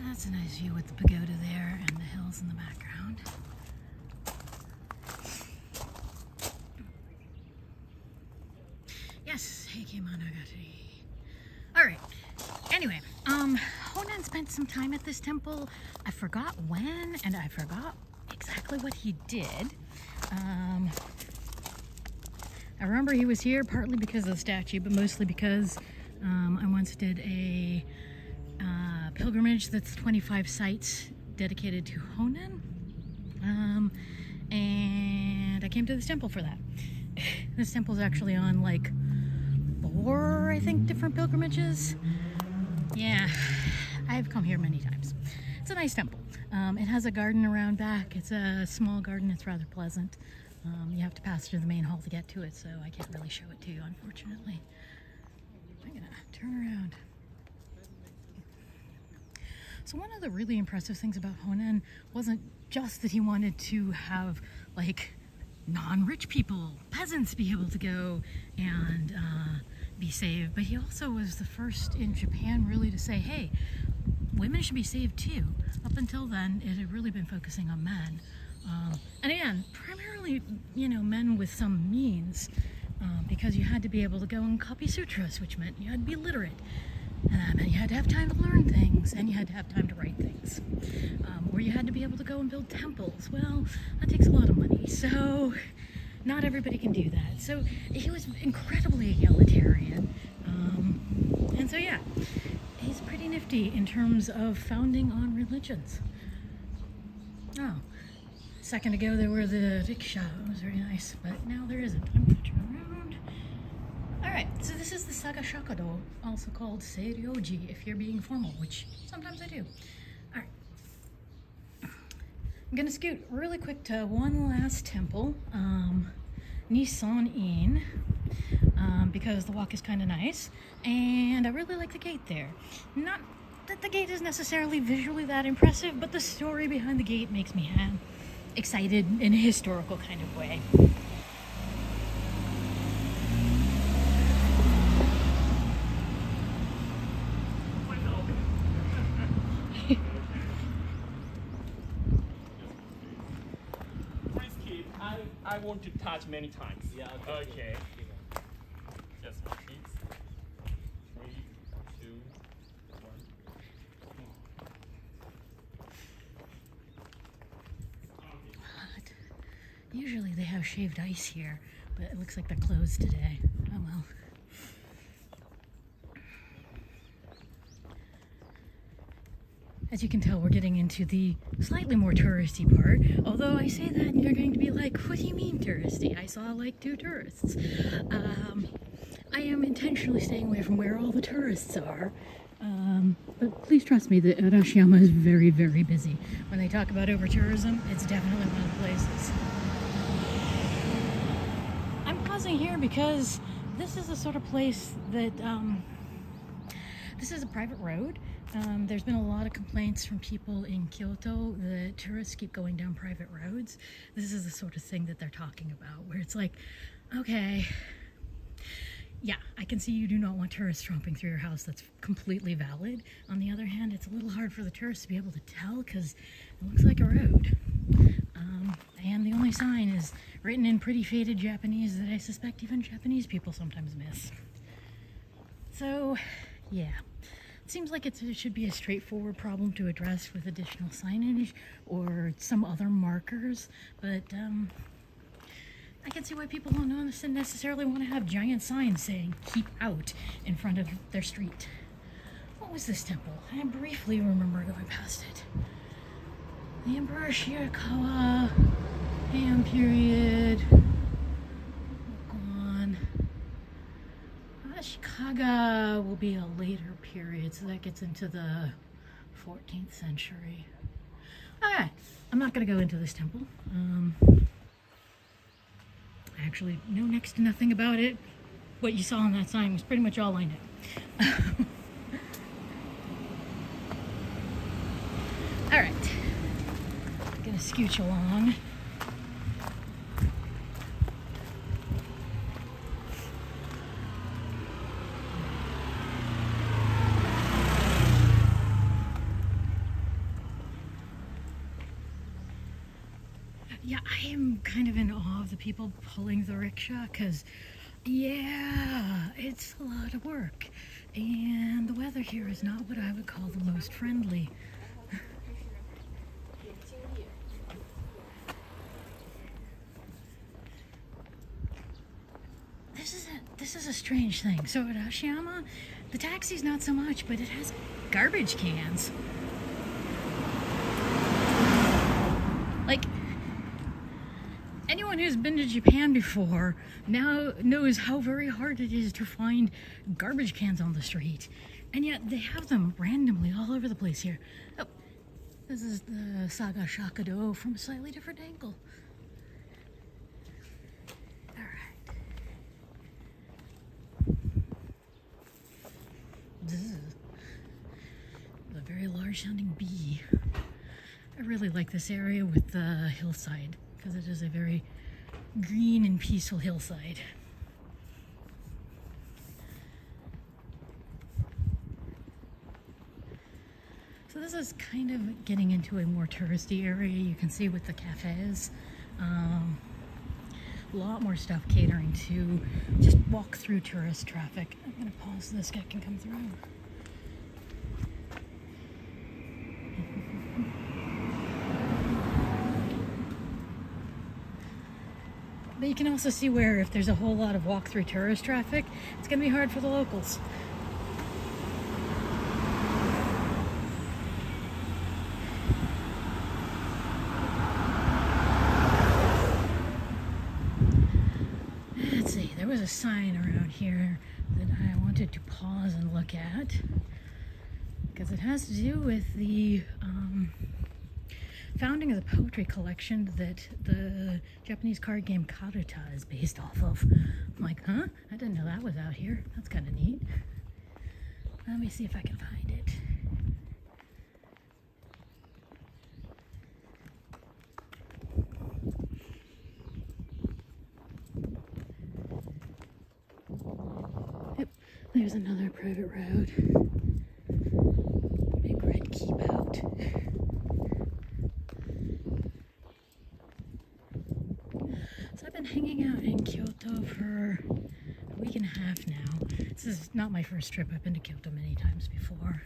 That's a nice view with the pagoda there and the hills in the background. Yes, Heikei Monogatari. Alright, anyway, Honen spent some time at this temple. I forgot when, and I forgot exactly what he did. I remember he was here partly because of the statue, but mostly because I once did a pilgrimage that's 25 sites dedicated to Honen, and I came to this temple for that. This temple is actually on 4, I think, different pilgrimages. Yeah, I've come here many times. It's a nice temple. It has a garden around back. It's a small garden. It's rather pleasant. You have to pass through the main hall to get to it, so I can't really show it to you, unfortunately. I'm gonna turn around. So one of the really impressive things about Honen wasn't just that he wanted to have non-rich people, peasants, be able to go and be saved, but he also was the first in Japan really to say, hey, women should be saved too. Up until then, it had really been focusing on men. And again, primarily, men with some means, because you had to be able to go and copy sutras, which meant you had to be literate. And that meant you had to have time to learn things, and you had to have time to write things. Or you had to be able to go and build temples. Well, that takes a lot of money, so not everybody can do that. So he was incredibly egalitarian. And so yeah, he's pretty nifty in terms of founding on religions. Oh. A second ago there were the rickshaw. It was very nice, but now there isn't. I'm going to turn around. Alright, so this is the Saga Shakado, also called Seiryoji if you're being formal, which sometimes I do. Alright. I'm going to scoot really quick to one last temple, Nihon, because the walk is kind of nice, and I really like the gate there. Not that the gate is necessarily visually that impressive, but the story behind the gate makes me excited in a historical kind of way. I want to touch many times. Yeah, Okay. Just repeat. 3, 2, 1. Usually they have shaved ice here, but it looks like they're closed today. Oh well. As you can tell, we're getting into the slightly more touristy part. Although I say that and you're going to be like, what do you mean touristy? I saw like 2 tourists. I am intentionally staying away from where all the tourists are. But please trust me that Arashiyama is very, very busy. When they talk about over-tourism, it's definitely one of the places. I'm pausing here because this is the sort of place that, this is a private road. There's been a lot of complaints from people in Kyoto that tourists keep going down private roads. This is the sort of thing that they're talking about, where it's like, okay, yeah, I can see you do not want tourists tromping through your house. That's completely valid. On the other hand, it's a little hard for the tourists to be able to tell because it looks like a road. And the only sign is written in pretty faded Japanese that I suspect even Japanese people sometimes miss. So, yeah. It seems like it should be a straightforward problem to address with additional signage or some other markers, but I can see why people don't necessarily want to have giant signs saying keep out in front of their street. What was this temple? I briefly remember going past it. The Emperor Shirakawa, Heian period, gone. Ashikaga will be a later period, so that gets into the 14th century. Okay, I'm not going to go into this temple. I actually know next to nothing about it. What you saw on that sign was pretty much all I know. Alright, gonna scooch along. Yeah, I am kind of in awe of the people pulling the rickshaw because, yeah, it's a lot of work. And the weather here is not what I would call the most friendly. This is a strange thing. So at Arashiyama, the taxi's not so much, but it has garbage cans. Like, anyone who's been to Japan before now knows how very hard it is to find garbage cans on the street. And yet they have them randomly all over the place here. Oh, this is the Saga Shakado from a slightly different angle. Alright. This is a very large sounding bee. I really like this area with the hillside because it is a very green and peaceful hillside. So this is kind of getting into a more touristy area. You can see with the cafes, a lot more stuff catering to just walk through tourist traffic. I'm gonna pause so this guy can come through. But you can also see where if there's a whole lot of walk-through tourist traffic, it's going to be hard for the locals. Let's see, there was a sign around here that I wanted to pause and look at because it has to do with the founding of the poetry collection that the Japanese card game Karuta is based off of. I'm like, huh? I didn't know that was out here. That's kind of neat. Let me see if I can find it. Yep, there's another private road. Big red keep out. not my first trip. I've been to Kyoto many times before.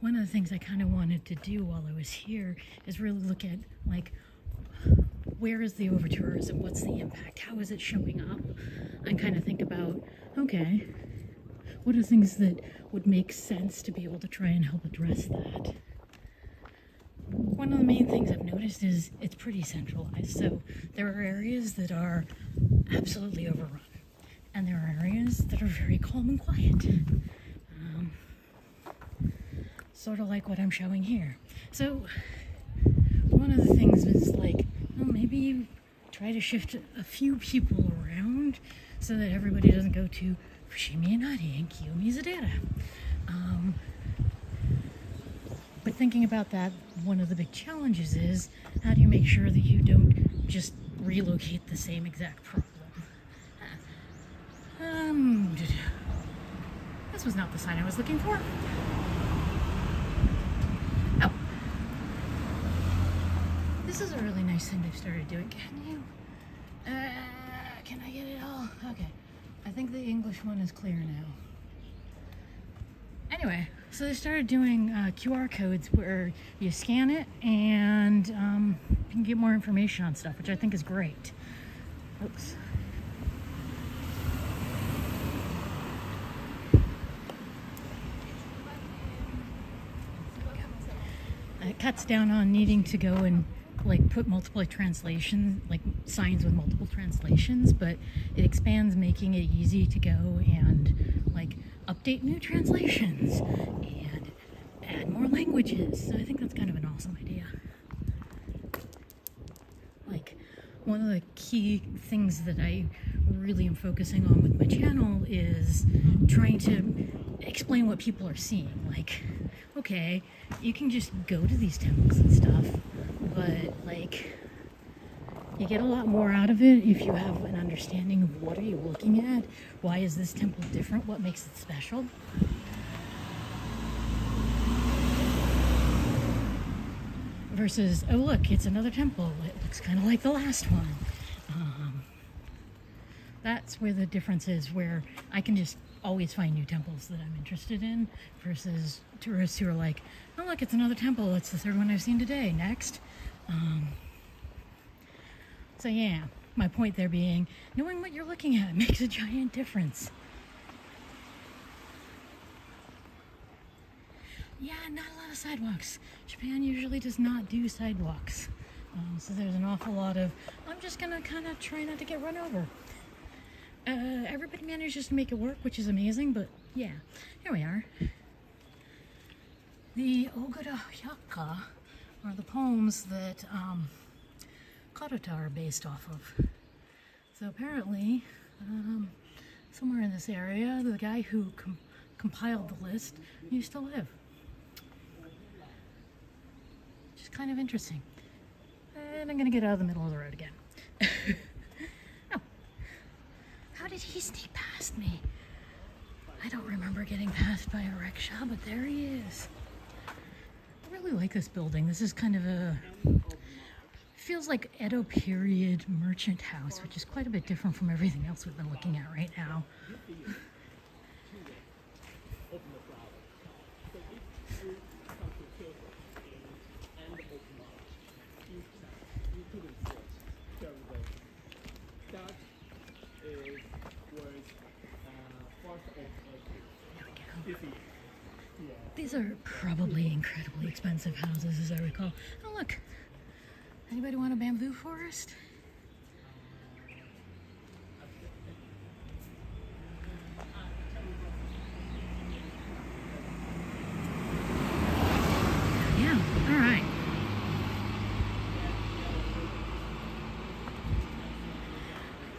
One of the things I kind of wanted to do while I was here is really look at, like, where is the over-tourism? What's the impact? How is it showing up? And kind of think about, okay, what are things that would make sense to be able to try and help address that? One of the main things I've noticed is it's pretty centralized. So there are areas that are absolutely overrun, and there are areas that are very calm and quiet. Sort of like what I'm showing here. So one of the things is like, well, maybe you try to shift a few people around so that everybody doesn't go to Fushimi Inari and Kiyomizu-dera. But thinking about that, one of the big challenges is, how do you make sure that you don't just relocate the same exact problem? This was not the sign I was looking for. Oh. This is a really nice thing they've started doing. Can I get it all? Okay. I think the English one is clear now. Anyway, so they started doing QR codes where you scan it and you can get more information on stuff, which I think is great. Oops. It cuts down on needing to go and like put multiple translations, like signs with multiple translations, but it expands, making it easy to go and like update new translations and add more languages. So I think that's kind of an awesome idea. Like, one of the key things that I really am focusing on with my channel is trying to explain what people are seeing. Like, okay, you can just go to these temples and stuff, but like, you get a lot more out of it if you have an understanding of what are you looking at, why is this temple different, what makes it special. Versus, oh look, it's another temple, it looks kind of like the last one. That's where the difference is, where I can just always find new temples that I'm interested in, versus tourists who are like, oh look, it's another temple, it's the third one I've seen today, next. So yeah, my point there being, knowing what you're looking at makes a giant difference. Yeah, not a lot of sidewalks. Japan usually does not do sidewalks. So there's an awful lot of, I'm just gonna kind of try not to get run over. Everybody manages to make it work, which is amazing, but yeah, here we are. The Ogura Hyaka are the poems that Kyoto are based off of. So apparently, somewhere in this area, the guy who compiled the list used to live. Which is kind of interesting. And I'm gonna get out of the middle of the road again. Oh. How did he sneak past me? I don't remember getting passed by a rickshaw, but there he is. I really like this building. This is kind of a, feels like Edo period merchant house, which is quite a bit different from everything else we've been looking at right now. These are probably incredibly expensive houses, as I recall. Oh look, anybody want a bamboo forest? Yeah, all right.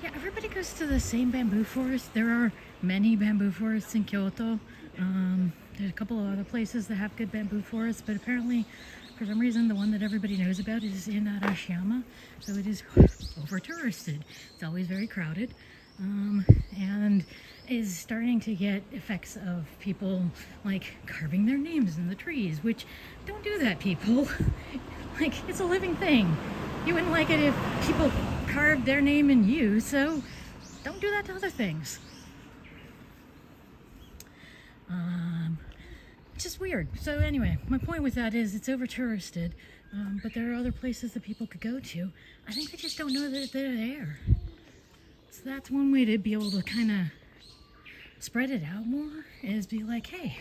Yeah, everybody goes to the same bamboo forest. There are many bamboo forests in Kyoto. There's a couple of other places that have good bamboo forests, but apparently, for some reason, the one that everybody knows about is in Arashiyama, so it is over-touristed. It's always very crowded, and is starting to get effects of people, like, carving their names in the trees, which, don't do that, people. Like, it's a living thing. You wouldn't like it if people carved their name in you, so don't do that to other things. Just weird. So anyway, my point with that is it's over touristed, but there are other places that people could go to. I think they just don't know that they're there. So that's one way to be able to kind of spread it out more, is be like, hey,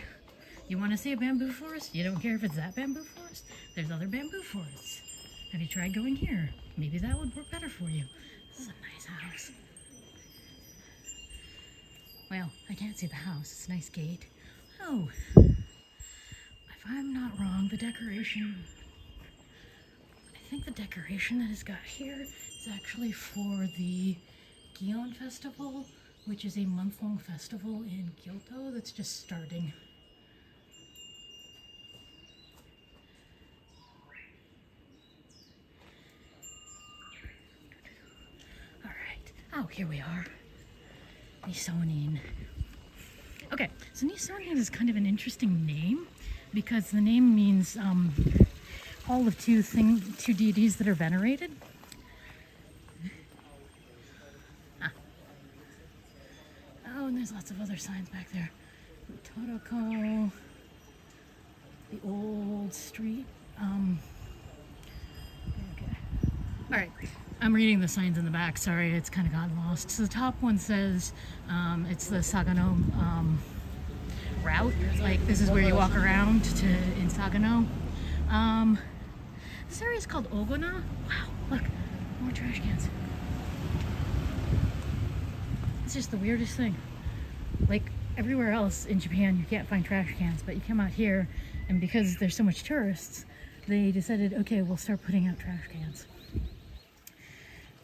you want to see a bamboo forest? You don't care if it's that bamboo forest? There's other bamboo forests. Have you tried going here? Maybe that would work better for you. This is a nice house. Well, I can't see the house. It's a nice gate. Oh, if I'm not wrong, the decoration, I think the decoration that it's got here is actually for the Gion Festival, which is a month-long festival in Kyoto that's just starting. All right. Oh, here we are. Nisonin. Okay, so Nisonin is kind of an interesting name because the name means hall of two deities that are venerated. Oh, and there's lots of other signs back there. Todoko, the old street. Okay. All right. I'm reading the signs in the back. Sorry, it's kind of gotten lost. So the top one says it's the Sagano route. Like, this is where you walk around in Sagano. This area is called Ogona. Wow, look, more trash cans. It's just the weirdest thing. Like, everywhere else in Japan, you can't find trash cans, but you come out here, and because there's so much tourists, they decided, okay, we'll start putting out trash cans.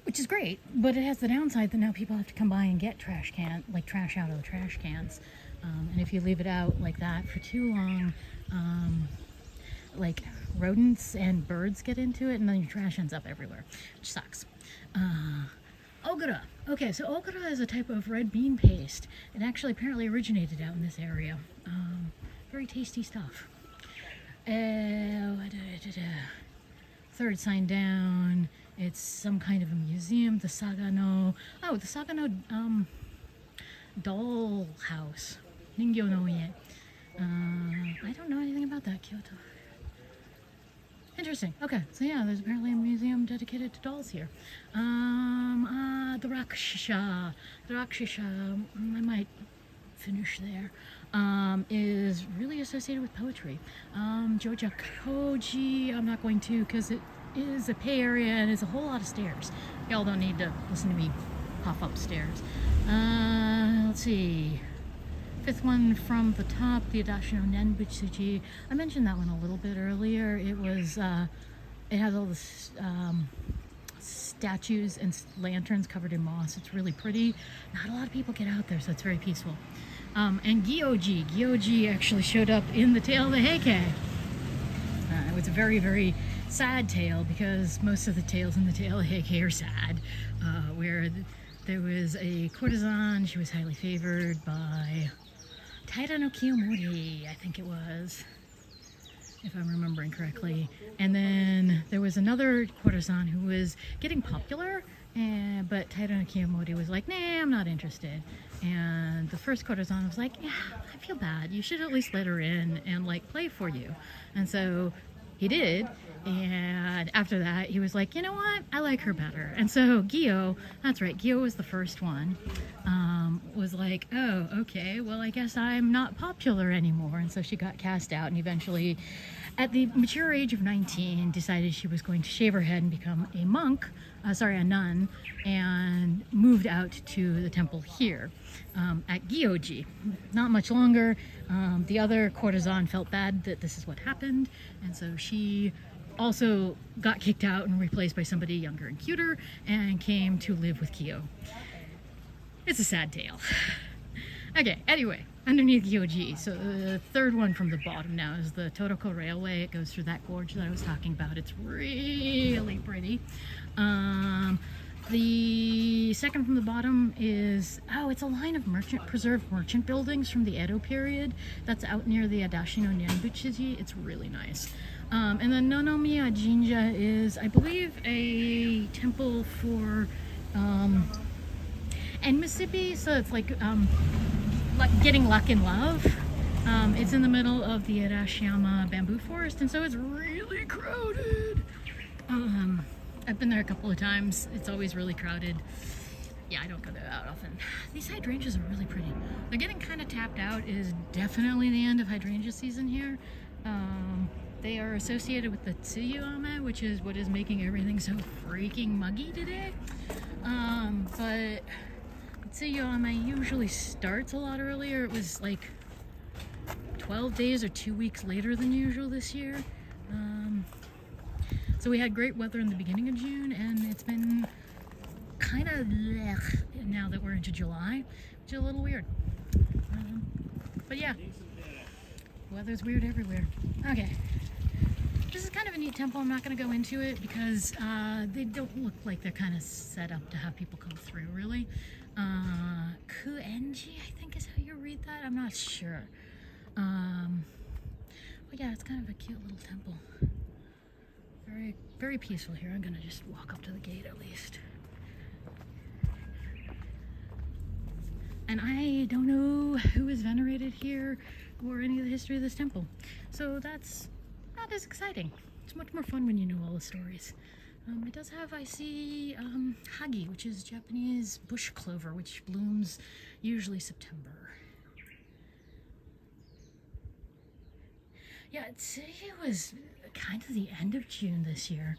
Which is great, but it has the downside that now people have to come by and get trash out of the trash cans. And if you leave it out like that for too long, like rodents and birds get into it, and then your trash ends up everywhere, which sucks. Ogura. Okay, so ogura is a type of red bean paste. It actually apparently originated out in this area. Very tasty stuff. Third sign down. It's some kind of a museum. The Sagano doll house. Ningyo no ie. I don't know anything about that, Kyoto. Interesting. Okay, so yeah, there's apparently a museum dedicated to dolls here. The Rakshasa. The Rakshasa, I might finish there, is really associated with poetry. Daikaku-ji, I'm not going to because it is a pay area and it's a whole lot of stairs. Y'all don't need to listen to me hop upstairs. Let's see. Fifth one from the top, the Adashino Nenbutsuji. I mentioned that one a little bit earlier. It was, it has all the statues and lanterns covered in moss. It's really pretty. Not a lot of people get out there, so it's very peaceful. And Gyoji. Gyoji actually showed up in the tale of the Heike. It was a very, very sad tale because most of the tales in the tale of Heike are sad, where there was a courtesan. She was highly favored by Taira no Kiyomori, I think it was, if I'm remembering correctly. And then there was another courtesan who was getting popular, but Taira no Kiyomori was like, nah, I'm not interested. And the first courtesan was like, yeah, I feel bad. You should at least let her in and like play for you. And so he did. And after that, he was like, you know what? I like her better. And so Gyo, that's right, Gyo was the first one, was like, oh, okay, well, I guess I'm not popular anymore. And so she got cast out and eventually, at the mature age of 19, decided she was going to shave her head and become a nun, and moved out to the temple here at Gyoji. Not much longer. The other courtesan felt bad that this is what happened, and so she also got kicked out and replaced by somebody younger and cuter and came to live with Kyo. It's a sad tale. Okay, anyway, underneath Gyoji, so the third one from the bottom now is the Todoko Railway. It goes through that gorge that I was talking about. It's really pretty. The second from the bottom is, it's a line of preserved merchant buildings from the Edo period that's out near the Adashino Nenbutsuji. It's really nice. And then Nonomiya Jinja is, I believe, a temple for and Mississippi, so it's like getting luck in love. It's in the middle of the Arashiyama bamboo forest, and so it's really crowded. I've been there a couple of times. It's always really crowded. Yeah, I don't go there that often. These hydrangeas are really pretty. They're getting kind of tapped out. It is definitely the end of hydrangea season here. They are associated with the Tsuyuame, which is what is making everything so freaking muggy today. But Tsuyuame usually starts a lot earlier. It was like 12 days or 2 weeks later than usual this year. So we had great weather in the beginning of June, and it's been kind of now that we're into July, which is a little weird. But yeah, weather's weird everywhere. Okay, this is kind of a neat temple. I'm not going to go into it because they don't look like they're kind of set up to have people come through, really. Kuenji, I think is how you read that. I'm not sure. But yeah, it's kind of a cute little temple. Very, very peaceful here. I'm gonna just walk up to the gate at least. And I don't know who is venerated here or any of the history of this temple. So that's not as exciting. It's much more fun when you know all the stories. It does have, I see, hagi, which is Japanese bush clover, which blooms usually September. Yeah, I'd say it was kind of the end of June this year.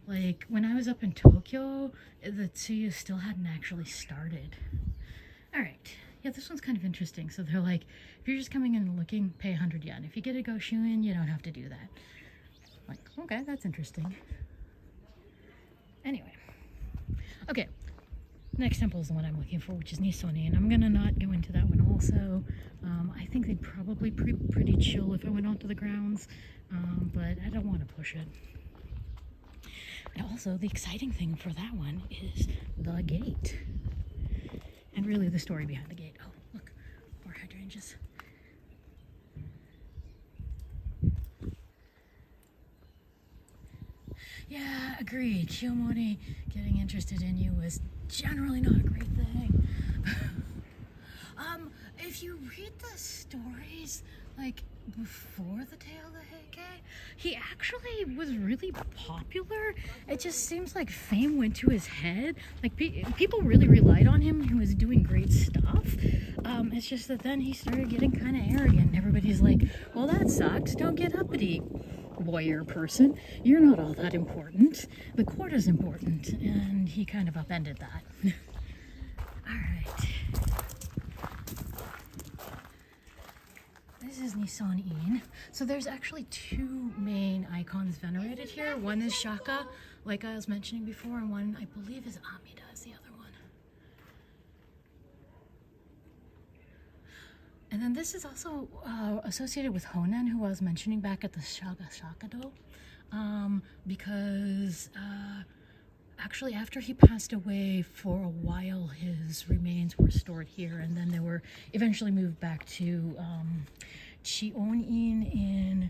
Like when I was up in Tokyo, the Tsuyu still hadn't actually started. All right, yeah, this one's kind of interesting. So they're like, if you're just coming in and looking, pay 100 yen. If you get a go shoe in, you don't have to do that. Like, okay, that's interesting. Anyway, okay. Next temple is the one I'm looking for, which is Nisoni, and I'm gonna not go into that one also. I think they'd probably be pretty chill if I went onto the grounds, but I don't want to push it. And also, the exciting thing for that one is the gate. And really the story behind the gate. Oh, look, more hydrangeas. Yeah, agreed. Kiyomori getting interested in you was generally not a great thing. If you read the stories, like, before the Tale of the Heike, he actually was really popular. It just seems like fame went to his head. Like, people really relied on him. He was doing great stuff. It's just that then he started getting kind of arrogant. Everybody's like, well, that sucks. Don't get uppity, warrior person. You're not all that important. The court is important. And he kind of upended that. All right. This is Nissan-in. So there's actually two main icons venerated here. One is Shaka, like I was mentioning before, and one I believe is Amida is the other one. And then this is also associated with Honen, who I was mentioning back at the Shakado, because actually after he passed away for a while, his remains were stored here, and then they were eventually moved back to Chion-in in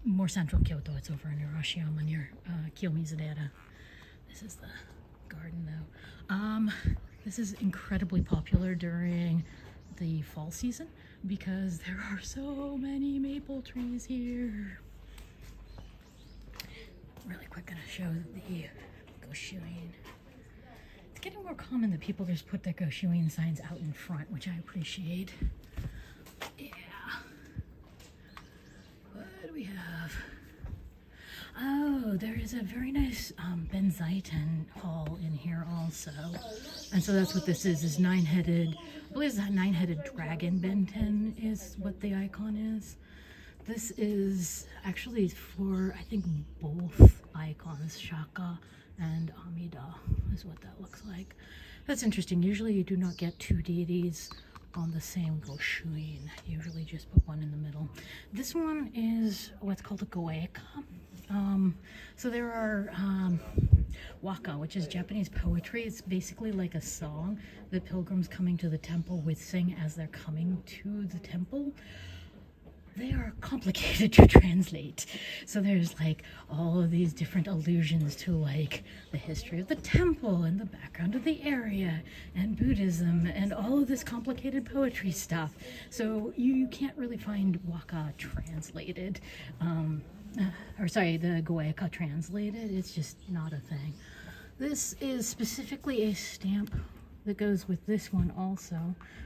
more central Kyoto. It's over in Arashiyama near Kiyomizudera. This is the garden though. This is incredibly popular during the fall season because there are so many maple trees here. Really quick, gonna show the Goshuin. It's getting more common that people just put their Goshuin signs out in front, which I appreciate. Yeah. What do we have? Oh, there is a very nice Benzaiten hall in here also. And so that's what this is nine-headed, I believe it's that nine-headed dragon Benten is what the icon is. This is actually for, I think, both icons, Shaka and Amida is what that looks like. That's interesting. Usually you do not get two deities on the same Goshuin. Usually just put one in the middle. This one is what's called a Goeka. So there are waka, which is Japanese poetry. It's basically like a song that pilgrims coming to the temple would sing as they're coming to the temple. they are complicated to translate. So there's like all of these different allusions to like the history of the temple and the background of the area and Buddhism and all of this complicated poetry stuff. So you can't really find waka translated, the goeka translated. It's just not a thing. This is specifically a stamp that goes with this one also,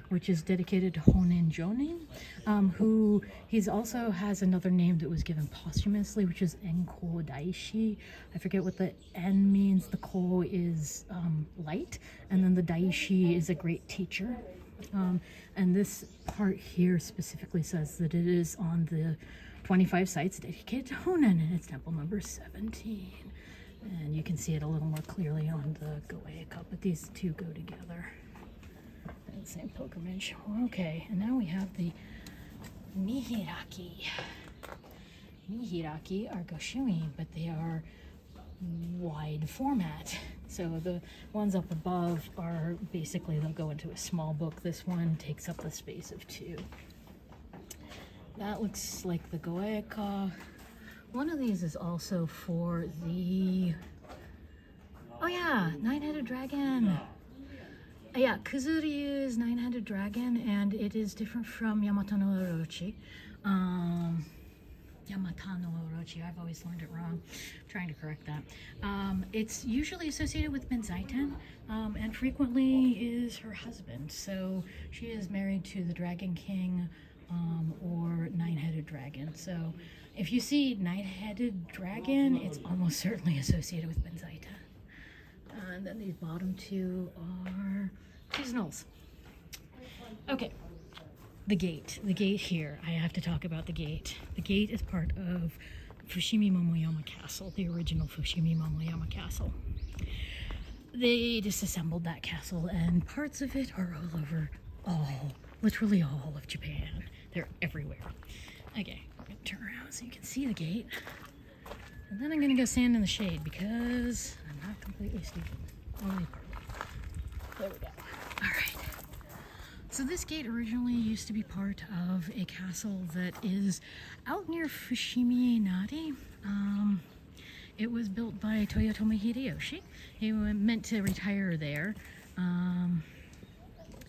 which is dedicated to Honen Jonin, who he's also has another name that was given posthumously, which is Enko Daishi. I forget what the N means. The Ko is light, and then the Daishi is a great teacher. And this part here specifically says that it is on the 25 sites dedicated to Honen, and it's temple number 17. And you can see it a little more clearly on the goeka, but these two go together. They're the same pilgrimage. Okay, and now we have the Nihiraki. Nihiraki are goshumi, but they are wide format. So the ones up above are basically, they'll go into a small book. This one takes up the space of 2. That looks like the goeka. One of these is also for the, oh yeah, 9-headed dragon. Yeah, Kuzuryu's 9-headed dragon, and it is different from Yamata no Orochi. Yamata no Orochi, I've always learned it wrong. I'm trying to correct that. It's usually associated with Benzaiten, and frequently is her husband. So she is married to the Dragon King, or 9-headed dragon. So if you see 9-headed dragon, it's almost certainly associated with Benzaiten. And then these bottom 2 are seasonals. Okay, the gate. The gate here, I have to talk about the gate. The gate is part of Fushimi Momoyama Castle, the original Fushimi Momoyama Castle. They disassembled that castle, and parts of it are all over, literally all of Japan. They're everywhere. Okay, we're gonna turn around so you can see the gate. And then I'm gonna go stand in the shade because I'm not completely stupid. Only partly. There we go. All right. So this gate originally used to be part of a castle that is out near Fushimi Inari. It was built by Toyotomi Hideyoshi. He meant to retire there.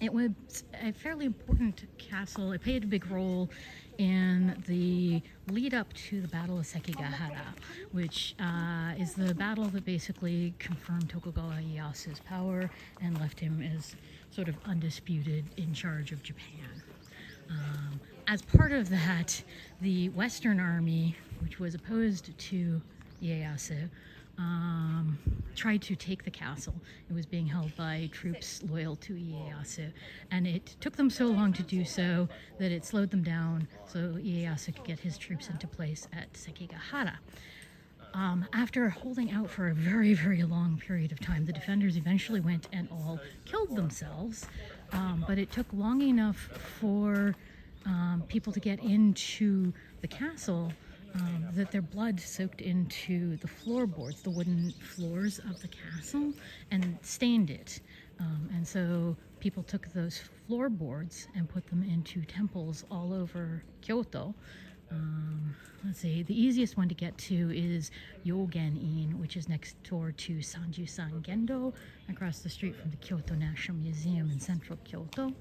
It was a fairly important castle. It played a big role in the lead up to the Battle of Sekigahara, which is the battle that basically confirmed Tokugawa Ieyasu's power and left him as sort of undisputed in charge of Japan. As part of that, the Western Army, which was opposed to Ieyasu, tried to take the castle. It was being held by troops loyal to Ieyasu, and it took them so long to do so that it slowed them down so Ieyasu could get his troops into place at Sekigahara. After holding out for a very, very long period of time, the defenders eventually went and all killed themselves, but it took long enough for people to get into the castle that their blood soaked into the floorboards, the wooden floors of the castle, and stained it. And so people took those floorboards and put them into temples all over Kyoto. Let's see, the easiest one to get to is Yogen-in, which is next door to Sanjusan Gendo, across the street from the Kyoto National Museum in central Kyoto.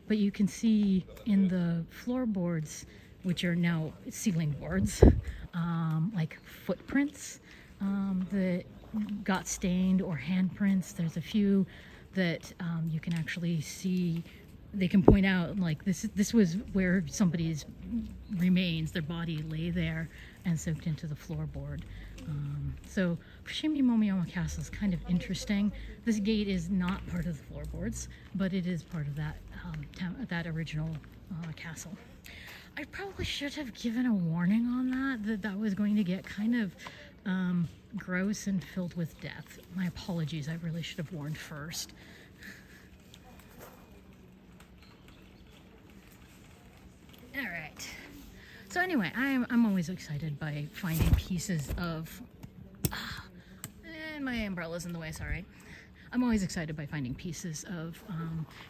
But you can see in the floorboards, which are now ceiling boards, like footprints that got stained, or handprints. There's a few that you can actually see. They can point out, like, this was where somebody's remains, their body lay there and soaked into the floorboard. So Fushimi Momoyama Castle is kind of interesting. This gate is not part of the floorboards, but it is part of that that original castle. I probably should have given a warning on that was going to get kind of gross and filled with death. My apologies, I really should have warned first. All right. So anyway, I'm always excited by finding pieces of... and my umbrella's in the way, sorry. I'm always excited by finding pieces of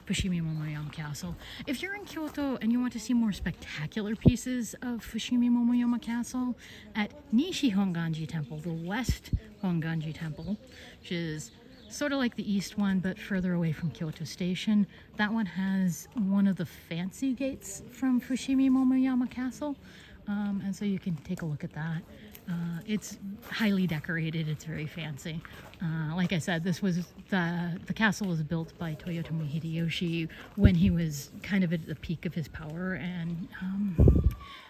Fushimi Momoyama Castle. If you're in Kyoto and you want to see more spectacular pieces of Fushimi Momoyama Castle, at Nishi Honganji Temple, the West Honganji Temple, which is sort of like the east one but further away from Kyoto Station, that one has one of the fancy gates from Fushimi Momoyama Castle, and so you can take a look at that. It's highly decorated, it's very fancy. Like I said, this was the castle was built by Toyotomi Hideyoshi when he was kind of at the peak of his power, and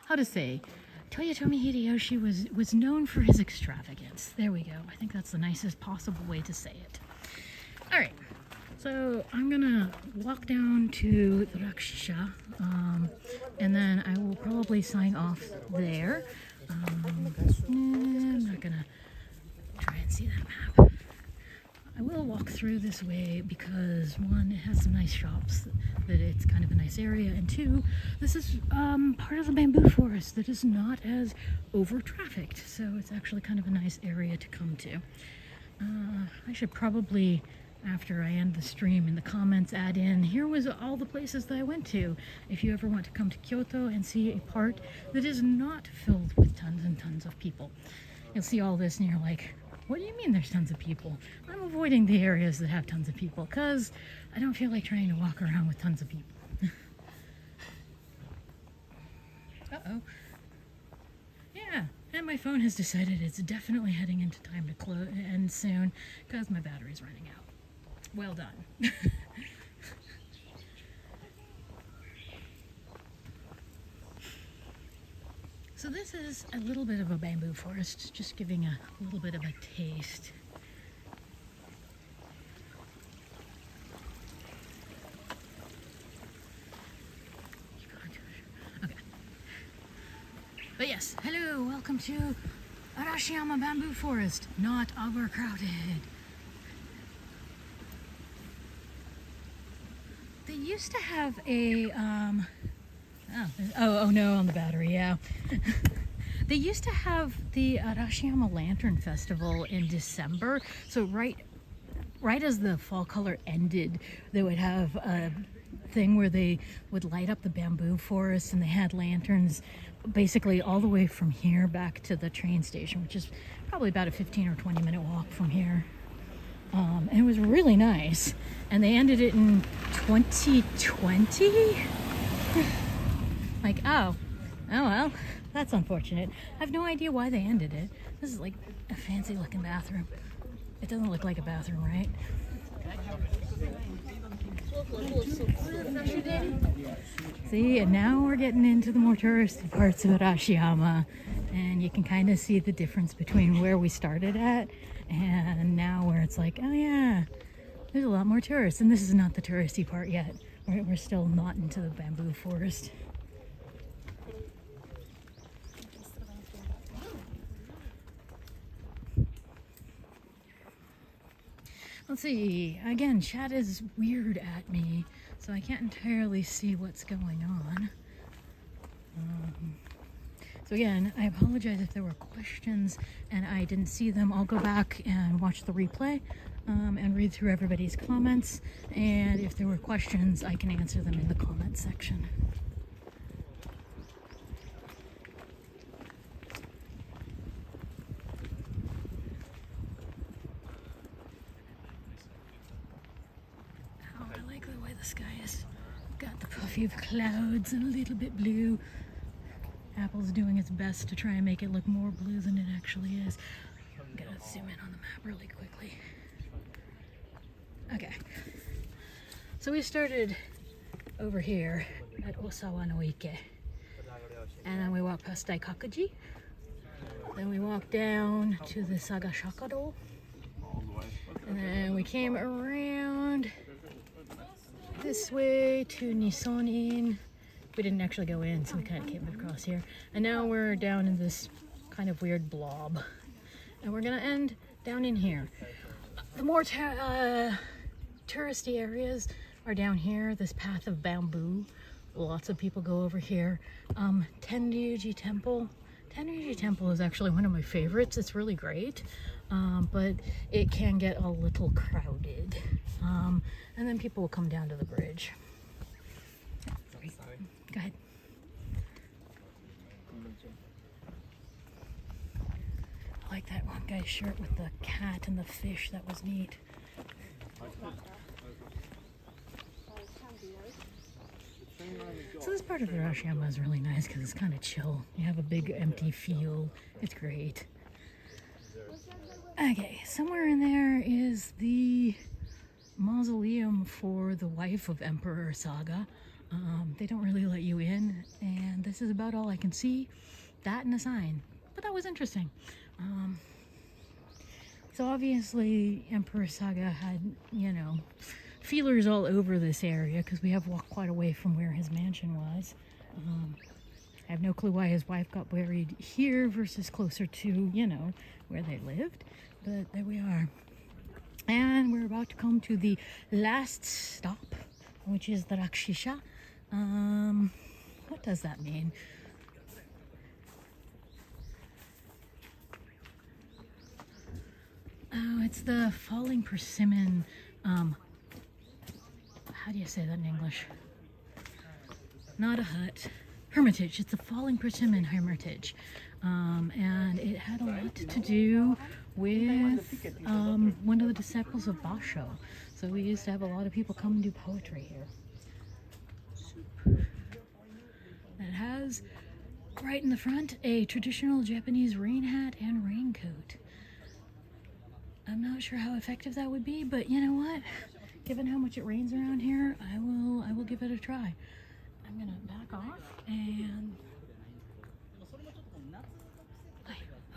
how to say, Toyotomi Hideyoshi was known for his extravagance. There we go. I think that's the nicest possible way to say it. All right, so I'm gonna walk down to the Raksha, and then I will probably sign off there. I'm not gonna try and see that map. I will walk through this way because one, it has some nice shops, that it's kind of a nice area, and two, this is part of the bamboo forest that is not as over trafficked, so it's actually kind of a nice area to come to. I should probably, after I end the stream, in the comments add in, here was all the places that I went to. If you ever want to come to Kyoto and see a part that is not filled with tons and tons of people. You'll see all this and you're like, what do you mean there's tons of people? I'm avoiding the areas that have tons of people because I don't feel like trying to walk around with tons of people. Uh-oh. Yeah, and my phone has decided it's definitely heading into time to end soon because my battery's running out. Well done. So this is a little bit of a bamboo forest, just giving a little bit of a taste. Okay. But yes, hello, welcome to Arashiyama Bamboo Forest, not overcrowded. They used to have a, oh no, on the battery, yeah. They used to have the Arashiyama Lantern Festival in December, so right as the fall color ended, they would have a thing where they would light up the bamboo forest, and they had lanterns basically all the way from here back to the train station, which is probably about a 15 or 20 minute walk from here. And it was really nice, and they ended it in 2020. Like, oh well, that's unfortunate. I have no idea why they ended it. This is like a fancy looking bathroom. It doesn't look like a bathroom, right? See, and now we're getting into the more touristy parts of Arashiyama, and you can kind of see the difference between where we started at and now where it's like, oh yeah, there's a lot more tourists, and this is not the touristy part yet. We're still not into the bamboo forest. Let's see, again, chat is weird at me, so I can't entirely see what's going on. So again, I apologize if there were questions and I didn't see them. I'll go back and watch the replay and read through everybody's comments, and if there were questions, I can answer them in the comment section. The sky has got the puffy of clouds and a little bit blue. Apple's doing its best to try and make it look more blue than it actually is. I'm gonna zoom in on the map really quickly. Okay, so we started over here at Osawa no Ike, and then we walked past Daikaku-ji. Then we walked down to the Sagashakado, and then we came around this way to Nihon. We didn't actually go in, so we kind of came across here. And now we're down in this kind of weird blob. And we're gonna end down in here. The more touristy areas are down here, this path of bamboo. Lots of people go over here. Tenryuji Temple. Tennoji Temple is actually one of my favorites. It's really great, but it can get a little crowded. And then people will come down to the bridge. Sorry. Go ahead. I like that one guy's shirt with the cat and the fish. That was neat. So this part of the Arashiyama is really nice because it's kind of chill. You have a big empty field. It's great. Okay, somewhere in there is the mausoleum for the wife of Emperor Saga. They don't really let you in, and this is about all I can see. That and a sign. But that was interesting. So obviously Emperor Saga had, you know, feelers all over this area because we have walked quite away from where his mansion was. I have no clue why his wife got buried here versus closer to, you know, where they lived. But there we are. And we're about to come to the last stop, which is the Rakshisha. What does that mean? Oh, it's the falling persimmon. How do you say that in English? Not a hut. Hermitage. It's the falling persimmon hermitage. And it had a lot to do with one of the disciples of Basho. So we used to have a lot of people come and do poetry here. And it has, right in the front, a traditional Japanese rain hat and raincoat. I'm not sure how effective that would be, but you know what? Given how much it rains around here, I will give it a try. I'm gonna back off and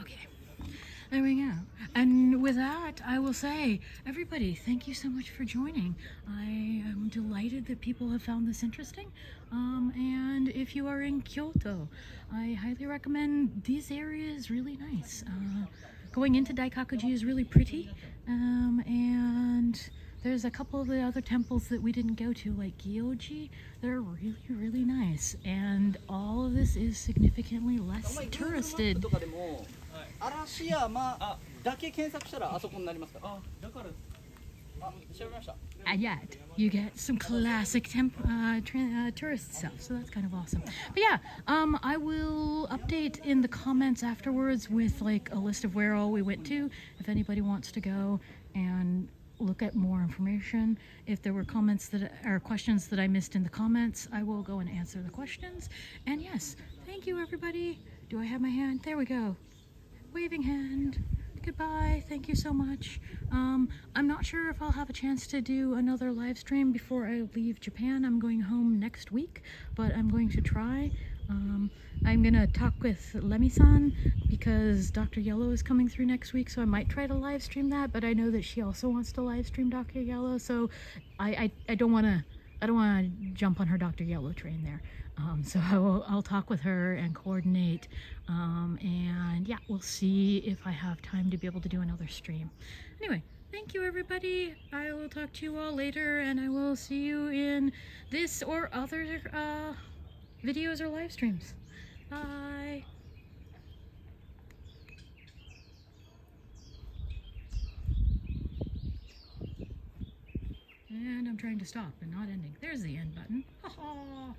okay. There we go. And with that, I will say, everybody, thank you so much for joining. I am delighted that people have found this interesting. And if you are in Kyoto, I highly recommend these areas. Really nice. Going into Daikaku-ji is really pretty, and there's a couple of the other temples that we didn't go to, like Kyoto-ji. They're really, really nice, and all of this is significantly less touristed. 嵐山だけ検索したらあそこになりますから。あ、だから調べました。 And yet, you get some classic tourist stuff, so that's kind of awesome. But yeah, I will update in the comments afterwards with like a list of where all we went to, if anybody wants to go and look at more information. If there were comments that are questions that I missed in the comments, I will go and answer the questions. And yes, thank you everybody. Do I have my hand? There we go. Waving hand. Goodbye. Thank you so much. I'm not sure if I'll have a chance to do another live stream before I leave Japan. I'm going home next week, but I'm going to try. I'm gonna talk with Lemi-san because Dr. Yellow is coming through next week, so I might try to live stream that, but I know that she also wants to live stream Dr. Yellow, so I don't want to jump on her Dr. Yellow train there. So I'll talk with her and coordinate, and yeah, we'll see if I have time to be able to do another stream. Anyway, thank you everybody. I will talk to you all later, and I will see you in this or other videos or live streams. Bye. And I'm trying to stop and not ending. There's the end button. Ha ha.